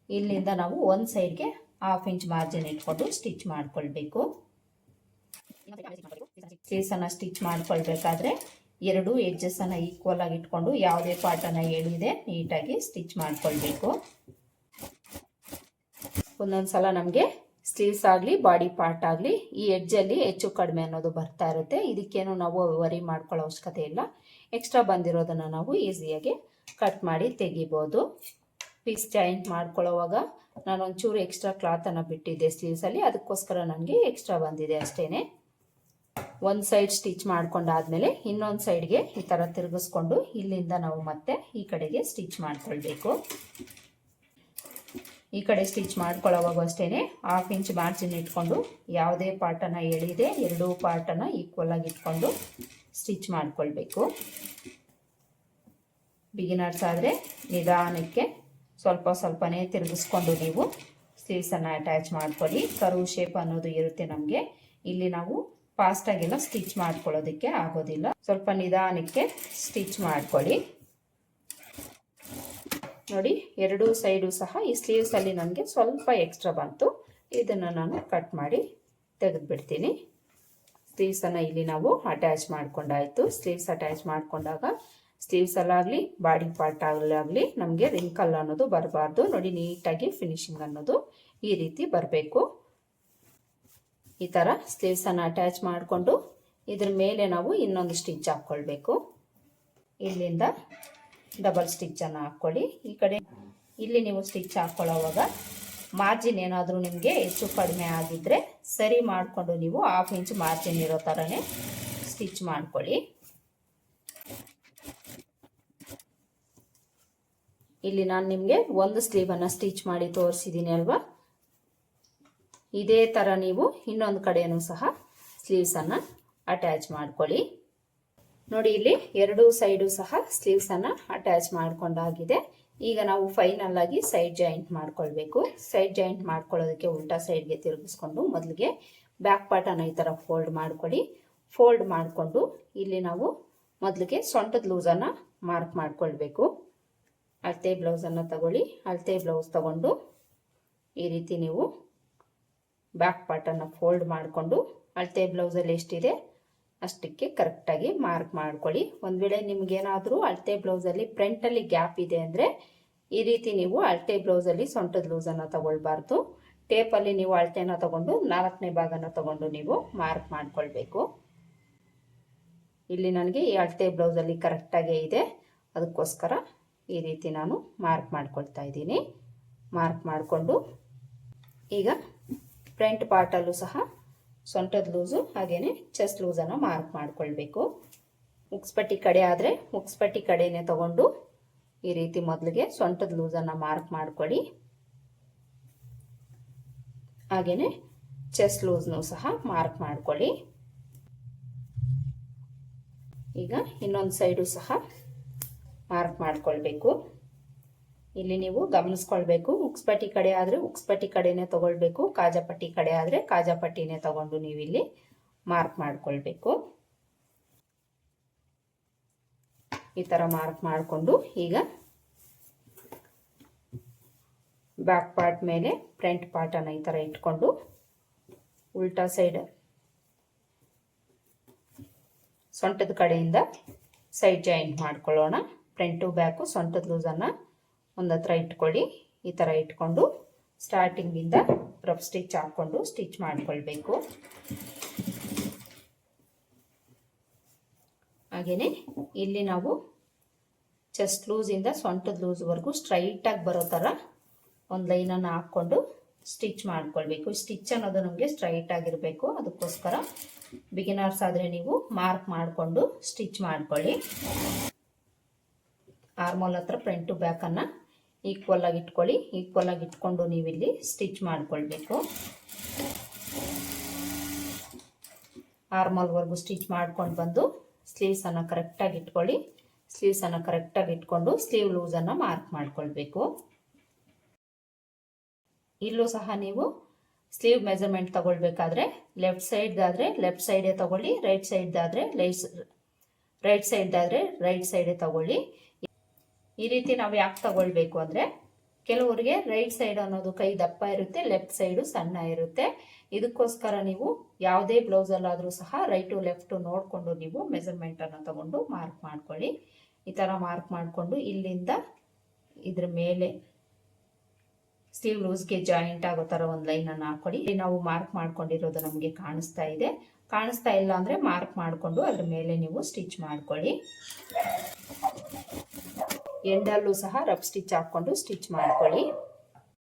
ಇಲ್ಲಿಂದ ನಾವು ಒಂದು ಸೈಡ್ಗೆ 1/2 ಇಂಚ್ ಮಾರ್ಜಿನ್ ಇಟ್ಕೊಂಡು ಸ್ಟಿಚ್ ಮಾಡ್ಕೊಳ್ಬೇಕು. ಸ್ಲೀವ್ಸನ್ನು ಸ್ಟಿಚ್ ಮಾಡ್ಕೊಳ್ಬೇಕಾದ್ರೆ 2 ಎಡ್ಜಸ್ಸನ್ನು ಈಕ್ವಲ್ ಆಗಿ ಇಟ್ಕೊಂಡು ಯಾವುದೇ ಪಾರ್ಟನ್ನು ಎಳೆಯದೆ ನೀಟಾಗಿ ಸ್ಟಿಚ್ ಮಾಡ್ಕೊಳ್ಬೇಕು. ಒಂದೊಂದು ಸಲ ನಮಗೆ ಸ್ಲೀವ್ಸ್ ಆಗಲಿ ಬಾಡಿ ಪಾರ್ಟ್ ಆಗಲಿ ಈ ಎಡ್ಜಲ್ಲಿ ಹೆಚ್ಚು ಕಡಿಮೆ ಅನ್ನೋದು ಬರ್ತಾ ಇರುತ್ತೆ. ಇದಕ್ಕೇನು ನಾವು ವರಿ ಮಾಡ್ಕೊಳ್ಳೋ ಅವಶ್ಯಕತೆ ಇಲ್ಲ. ಎಕ್ಸ್ಟ್ರಾ ಬಂದಿರೋದನ್ನು ನಾವು ಈಸಿಯಾಗಿ ಕಟ್ ಮಾಡಿ ತೆಗಿಬೋದು. ಪೀಸ್ ಜಾಯಿಂಟ್ ಮಾಡ್ಕೊಳ್ಳೋವಾಗ ನಾನು ಒಂಚೂರು ಎಕ್ಸ್ಟ್ರಾ ಕ್ಲಾತನ್ನು ಬಿಟ್ಟಿದ್ದೆ ಸ್ಲೀವ್ಸಲ್ಲಿ, ಅದಕ್ಕೋಸ್ಕರ ನನಗೆ ಎಕ್ಸ್ಟ್ರಾ ಬಂದಿದೆ ಅಷ್ಟೇ. ಒಂದು ಸೈಡ್ ಸ್ಟಿಚ್ ಮಾಡ್ಕೊಂಡಾದ್ಮೇಲೆ ಇನ್ನೊಂದು ಸೈಡ್ಗೆ ಈ ಥರ ತಿರುಗಿಸ್ಕೊಂಡು ಇಲ್ಲಿಂದ ನಾವು ಮತ್ತೆ ಈ ಕಡೆಗೆ ಸ್ಟಿಚ್ ಮಾಡ್ಕೊಳ್ಬೇಕು. ಈ ಕಡೆ ಸ್ಟಿಚ್ ಮಾಡ್ಕೊಳ್ಳೋವಾಗ ಅಷ್ಟೇ 1/2 ಇಂಚ್ ಮಾರ್ಜಿನ್ ಇಟ್ಕೊಂಡು ಯಾವುದೇ ಪಾರ್ಟನ್ನು ಎಳೆಯದೆ 2 ಪಾರ್ಟನ್ನು ಈಕ್ವಲ್ ಆಗಿ ಇಟ್ಕೊಂಡು ಸ್ಟಿಚ್ ಮಾಡ್ಕೊಳ್ಬೇಕು. ಬಿಗಿನರ್ಸ್ ಆದರೆ ನಿಧಾನಕ್ಕೆ ಸ್ವಲ್ಪ ಸ್ವಲ್ಪನೇ ತಿರುಗಿಸ್ಕೊಂಡು ನೀವು ಸ್ಲೀವ್ಸನ್ನು ಅಟ್ಯಾಚ್ ಮಾಡ್ಕೊಳ್ಳಿ. ಕರ್ವ್ ಶೇಪ್ ಅನ್ನೋದು ಇರುತ್ತೆ ನಮಗೆ. ಇಲ್ಲಿ ನಾವು ಫಾಸ್ಟಾಗೆಲ್ಲ ಸ್ಟಿಚ್ ಮಾಡ್ಕೊಳ್ಳೋದಕ್ಕೆ ಆಗೋದಿಲ್ಲ. ಸ್ವಲ್ಪ ನಿಧಾನಕ್ಕೆ ಸ್ಟಿಚ್ ಮಾಡ್ಕೊಳ್ಳಿ. ನೋಡಿ, 2 ಸೈಡು ಸಹ ಈ ಸ್ಲೀವ್ಸಲ್ಲಿ ನನಗೆ ಸ್ವಲ್ಪ ಎಕ್ಸ್ಟ್ರಾ ಬಂತು. ಇದನ್ನು ನಾನು ಕಟ್ ಮಾಡಿ ತೆಗೆದುಬಿಡ್ತೀನಿ. ಸ್ಲೀವ್ಸನ್ನು ಇಲ್ಲಿ ನಾವು ಅಟ್ಯಾಚ್ ಮಾಡ್ಕೊಂಡಾಯಿತು. ಸ್ಲೀವ್ಸ್ ಅಟ್ಯಾಚ್ ಮಾಡ್ಕೊಂಡಾಗ ಸ್ಲೀವ್ಸಲ್ಲಾಗಲಿ ಬಾಡಿ ಪಾರ್ಟ್ ಆಗಲಿ ನಮಗೆ ರಿಂಕಲ್ ಅನ್ನೋದು ಬರಬಾರ್ದು. ನೋಡಿ, ನೀಟಾಗಿ ಫಿನಿಶಿಂಗ್ ಅನ್ನೋದು ಈ ರೀತಿ ಬರಬೇಕು. ಈ ಥರ ಸ್ಲೀವ್ಸನ್ನು ಅಟ್ಯಾಚ್ ಮಾಡಿಕೊಂಡು ಇದ್ರ ಮೇಲೆ ನಾವು ಇನ್ನೊಂದು ಸ್ಟಿಚ್ ಹಾಕ್ಕೊಳ್ಬೇಕು. ಇಲ್ಲಿಂದ ಡಬಲ್ ಸ್ಟಿಚ್ಚನ್ನು ಹಾಕ್ಕೊಳ್ಳಿ. ಈ ಕಡೆ ಇಲ್ಲಿ ನೀವು ಸ್ಟಿಚ್ ಹಾಕ್ಕೊಳ್ಳೋವಾಗ ಮಾರ್ಜಿನ್ ಏನಾದರೂ ನಿಮಗೆ ಹೆಚ್ಚು ಕಡಿಮೆ ಆಗಿದ್ದರೆ ಸರಿ ಮಾಡಿಕೊಂಡು ನೀವು 1/2 ಇಂಚ್ ಮಾರ್ಜಿನ್ ಇರೋ ಥರನೇ ಸ್ಟಿಚ್ ಮಾಡ್ಕೊಳ್ಳಿ. ಇಲ್ಲಿ ನಾನು ನಿಮಗೆ ಒಂದು ಸ್ಲೀವನ್ನು ಸ್ಟಿಚ್ ಮಾಡಿ ತೋರಿಸಿದ್ದೀನಿ ಅಲ್ವಾ, ಇದೇ ಥರ ನೀವು ಇನ್ನೊಂದು ಕಡೆಯೂ ಸಹ ಸ್ಲೀವ್ಸನ್ನು ಅಟ್ಯಾಚ್ ಮಾಡ್ಕೊಳ್ಳಿ. ನೋಡಿ, ಇಲ್ಲಿ 2 ಸೈಡು ಸಹ ಸ್ಲೀವ್ಸನ್ನು ಅಟ್ಯಾಚ್ ಮಾಡ್ಕೊಂಡಾಗಿದೆ. ಈಗ ನಾವು ಫೈನಲ್ ಆಗಿ ಸೈಡ್ ಜಾಯಿಂಟ್ ಮಾಡ್ಕೊಳ್ಬೇಕು. ಸೈಡ್ ಜಾಯಿಂಟ್ ಮಾಡ್ಕೊಳ್ಳೋದಕ್ಕೆ ಉಲ್ಟಾ ಸೈಡ್ಗೆ ತಿರುಗಿಸ್ಕೊಂಡು ಮೊದಲಿಗೆ ಬ್ಯಾಕ್ ಪಾರ್ಟನ್ನು ಈ ಥರ ಫೋಲ್ಡ್ ಮಾಡ್ಕೊಳ್ಳಿ. ಫೋಲ್ಡ್ ಮಾಡಿಕೊಂಡು ಇಲ್ಲಿ ನಾವು ಮೊದಲಿಗೆ ಸೊಂಟದ ಲೂಸನ್ನು ಮಾರ್ಕ್ ಮಾಡ್ಕೊಳ್ಬೇಕು. ಅಳತೆ ಬ್ಲೌಸನ್ನು ತಗೊಳ್ಳಿ. ಅಳತೆ ಬ್ಲೌಸ್ ತಗೊಂಡು ಈ ರೀತಿ ನೀವು ಬ್ಯಾಕ್ ಪಾರ್ಟನ್ನು ಫೋಲ್ಡ್ ಮಾಡಿಕೊಂಡು ಅಳತೆ ಬ್ಲೌಸಲ್ಲಿ ಎಷ್ಟಿದೆ ಅಷ್ಟಕ್ಕೆ ಕರೆಕ್ಟಾಗಿ ಮಾರ್ಕ್ ಮಾಡ್ಕೊಳ್ಳಿ. ಒಂದು ವೇಳೆ ನಿಮಗೇನಾದರೂ ಅಳತೆ ಬ್ಲೌಸಲ್ಲಿ ಫ್ರಂಟಲ್ಲಿ ಗ್ಯಾಪ್ ಇದೆ ಅಂದರೆ ಈ ರೀತಿ ನೀವು ಅಳತೆ ಬ್ಲೌಸಲ್ಲಿ ಸೊಂಟದ ಲೂಸನ್ನು ತಗೊಳ್ಬಾರ್ದು. ಟೇಪಲ್ಲಿ ನೀವು ಅಳತೆನ ತಗೊಂಡು 4ನೇ ಭಾಗನ ತಗೊಂಡು ನೀವು ಮಾರ್ಕ್ ಮಾಡ್ಕೊಳ್ಬೇಕು. ಇಲ್ಲಿ ನನಗೆ ಈ ಅಳತೆ ಬ್ಲೌಸಲ್ಲಿ ಕರೆಕ್ಟಾಗೇ ಇದೆ, ಅದಕ್ಕೋಸ್ಕರ ಈ ರೀತಿ ನಾನು ಮಾರ್ಕ್ ಮಾಡ್ಕೊಳ್ತಾ ಇದ್ದೀನಿ. ಮಾರ್ಕ್ ಮಾಡಿಕೊಂಡು ಈಗ ಫ್ರಂಟ್ ಪಾರ್ಟಲ್ಲೂ ಸಹ ಸೊಂಟದ ಲೂಸು ಹಾಗೆಯೇ ಚೆಸ್ಟ್ ಲೂಸನ್ನು ಮಾರ್ಕ್ ಮಾಡ್ಕೊಳ್ಬೇಕು. ಮುಕ್ಸ್ಪಟ್ಟಿ ಕಡೆ ಆದರೆ ಮುಕ್ಸ್ಪಟ್ಟಿ ಕಡೆನೇ ತಗೊಂಡು ಈ ರೀತಿ ಮೊದಲಿಗೆ ಸೊಂಟದ ಲೂಸನ್ನು ಮಾರ್ಕ್ ಮಾಡ್ಕೊಳ್ಳಿ. ಹಾಗೆಯೇ ಚೆಸ್ಟ್ ಲೂಸ್ನೂ ಸಹ ಮಾರ್ಕ್ ಮಾಡ್ಕೊಳ್ಳಿ. ಈಗ ಇನ್ನೊಂದು ಸೈಡು ಸಹ ಮಾರ್ಕ್ ಮಾಡ್ಕೊಳ್ಬೇಕು. ಇಲ್ಲಿ ನೀವು ಗಮನಿಸ್ಕೊಳ್ಬೇಕು, ಉಕ್ಸ್ಪಟ್ಟಿ ಕಡೆ ಆದರೆ ಉಕ್ಸ್ಪಟ್ಟಿ ಕಡೆನೇ ತಗೊಳ್ಬೇಕು, ಕಾಜಾಪಟ್ಟಿ ಕಡೆ ಆದರೆ ಕಾಜಾಪಟ್ಟಿನೇ ತಗೊಂಡು ನೀವು ಇಲ್ಲಿ ಮಾರ್ಕ್ ಮಾಡ್ಕೊಳ್ಬೇಕು. ಈ ಥರ ಮಾರ್ಕ್ ಮಾಡಿಕೊಂಡು ಈಗ ಬ್ಯಾಕ್ ಪಾರ್ಟ್ ಮೇಲೆ ಫ್ರಂಟ್ ಪಾರ್ಟನ್ನು ಈ ಥರ ಇಟ್ಕೊಂಡು ಉಲ್ಟಾ ಸೈಡ್ ಸೊಂಟದ ಕಡೆಯಿಂದ ಸೈಡ್ ಜಾಯಿಂಟ್ ಮಾಡ್ಕೊಳ್ಳೋಣ. ಫ್ರಂಟು ಬ್ಯಾಕು ಸೊಂಟದ ಲೂಸನ್ನು ಒಂದು ಹತ್ರ ಇಟ್ಕೊಳ್ಳಿ. ಈ ಥರ ಇಟ್ಕೊಂಡು ಸ್ಟಾರ್ಟಿಂಗಿಂದ ರಫ್ ಸ್ಟಿಚ್ ಹಾಕ್ಕೊಂಡು ಸ್ಟಿಚ್ ಮಾಡ್ಕೊಳ್ಬೇಕು. ಹಾಗೆಯೇ ಇಲ್ಲಿ ನಾವು ಚೆಸ್ಟ್ ಲೂಸಿಂದ ಸೊಂಟದ ಲೂಸ್ವರೆಗೂ ಸ್ಟ್ರೈಟಾಗಿ ಬರೋ ಥರ ಒಂದು ಲೈನನ್ನು ಹಾಕ್ಕೊಂಡು ಸ್ಟಿಚ್ ಮಾಡ್ಕೊಳ್ಬೇಕು. ಸ್ಟಿಚ್ ಅನ್ನೋದು ನಮಗೆ ಸ್ಟ್ರೈಟ್ ಆಗಿರಬೇಕು, ಅದಕ್ಕೋಸ್ಕರ ಬಿಗಿನರ್ಸ್ ಆದರೆ ನೀವು ಮಾರ್ಕ್ ಮಾಡಿಕೊಂಡು ಸ್ಟಿಚ್ ಮಾಡ್ಕೊಳ್ಳಿ. ಆರ್ಮೋಲ್ ಹತ್ರ ಫ್ರಂಟು ಬ್ಯಾಕನ್ನು ಈಕ್ವಲ್ ಆಗಿ ಇಟ್ಕೊಳ್ಳಿ. ಈಕ್ವಲ್ ಆಗಿ ಇಟ್ಕೊಂಡು ನೀವಿಲ್ಲಿ ಸ್ಟಿಚ್ ಮಾಡ್ಕೊಳ್ಬೇಕು. ಆರ್ಮಲ್ವರೆಗೂ ಸ್ಟಿಚ್ ಮಾಡ್ಕೊಂಡು ಬಂದು ಸ್ಲೀವ್ಸನ್ನು ಕರೆಕ್ಟಾಗಿ ಇಟ್ಕೊಳ್ಳಿ. ಸ್ಲೀವ್ಸನ್ನು ಕರೆಕ್ಟಾಗಿ ಇಟ್ಕೊಂಡು ಸ್ಲೀವ್ ಲೂಸನ್ನು ಮಾರ್ಕ್ ಮಾಡ್ಕೊಳ್ಬೇಕು. ಇಲ್ಲೂ ಸಹ ನೀವು ಸ್ಲೀವ್ ಮೆಜರ್ಮೆಂಟ್ ತಗೊಳ್ಬೇಕಾದ್ರೆ ಲೆಫ್ಟ್ ಸೈಡ್ದಾದರೆ ಲೆಫ್ಟ್ ಸೈಡೇ ತಗೊಳ್ಳಿ, ರೈಟ್ ಸೈಡ್ದಾದರೆ ರೈಟ್ ಸೈಡೇ ತಗೊಳ್ಳಿ. ಈ ರೀತಿ ನಾವು ಯಾಕೆ ತಗೊಳ್ಬೇಕು ಅಂದರೆ, ಕೆಲವರಿಗೆ ರೈಟ್ ಸೈಡ್ ಅನ್ನೋದು ಕೈ ದಪ್ಪ ಇರುತ್ತೆ, ಲೆಫ್ಟ್ ಸೈಡು ಸಣ್ಣ ಇರುತ್ತೆ. ಇದಕ್ಕೋಸ್ಕರ ನೀವು ಯಾವುದೇ ಬ್ಲೌಸಲ್ಲಾದರೂ ಸಹ ರೈಟು ಲೆಫ್ಟು ನೋಡಿಕೊಂಡು ನೀವು ಮೆಜರ್ಮೆಂಟನ್ನು ತಗೊಂಡು ಮಾರ್ಕ್ ಮಾಡ್ಕೊಳ್ಳಿ. ಈ ಥರ ಮಾರ್ಕ್ ಮಾಡಿಕೊಂಡು ಇಲ್ಲಿಂದ ಇದ್ರ ಮೇಲೆ ಸ್ಲೀವ್ ಲೂಸ್ಗೆ ಜಾಯಿಂಟ್ ಆಗೋ ಥರ ಒಂದು ಲೈನನ್ನು ಹಾಕ್ಕೊಳ್ಳಿ. ನಾವು ಮಾರ್ಕ್ ಮಾಡ್ಕೊಂಡಿರೋದು ನಮಗೆ ಕಾಣಿಸ್ತಾ ಇದೆ. ಕಾಣಿಸ್ತಾ ಇಲ್ಲ ಅಂದರೆ ಮಾರ್ಕ್ ಮಾಡಿಕೊಂಡು ಅದ್ರ ಮೇಲೆ ನೀವು ಸ್ಟಿಚ್ ಮಾಡ್ಕೊಳ್ಳಿ. ಎಂಡಲ್ಲೂ ಸಹ ರಫ್ ಸ್ಟಿಚ್ ಹಾಕ್ಕೊಂಡು ಸ್ಟಿಚ್ ಮಾಡ್ಕೊಳ್ಳಿ.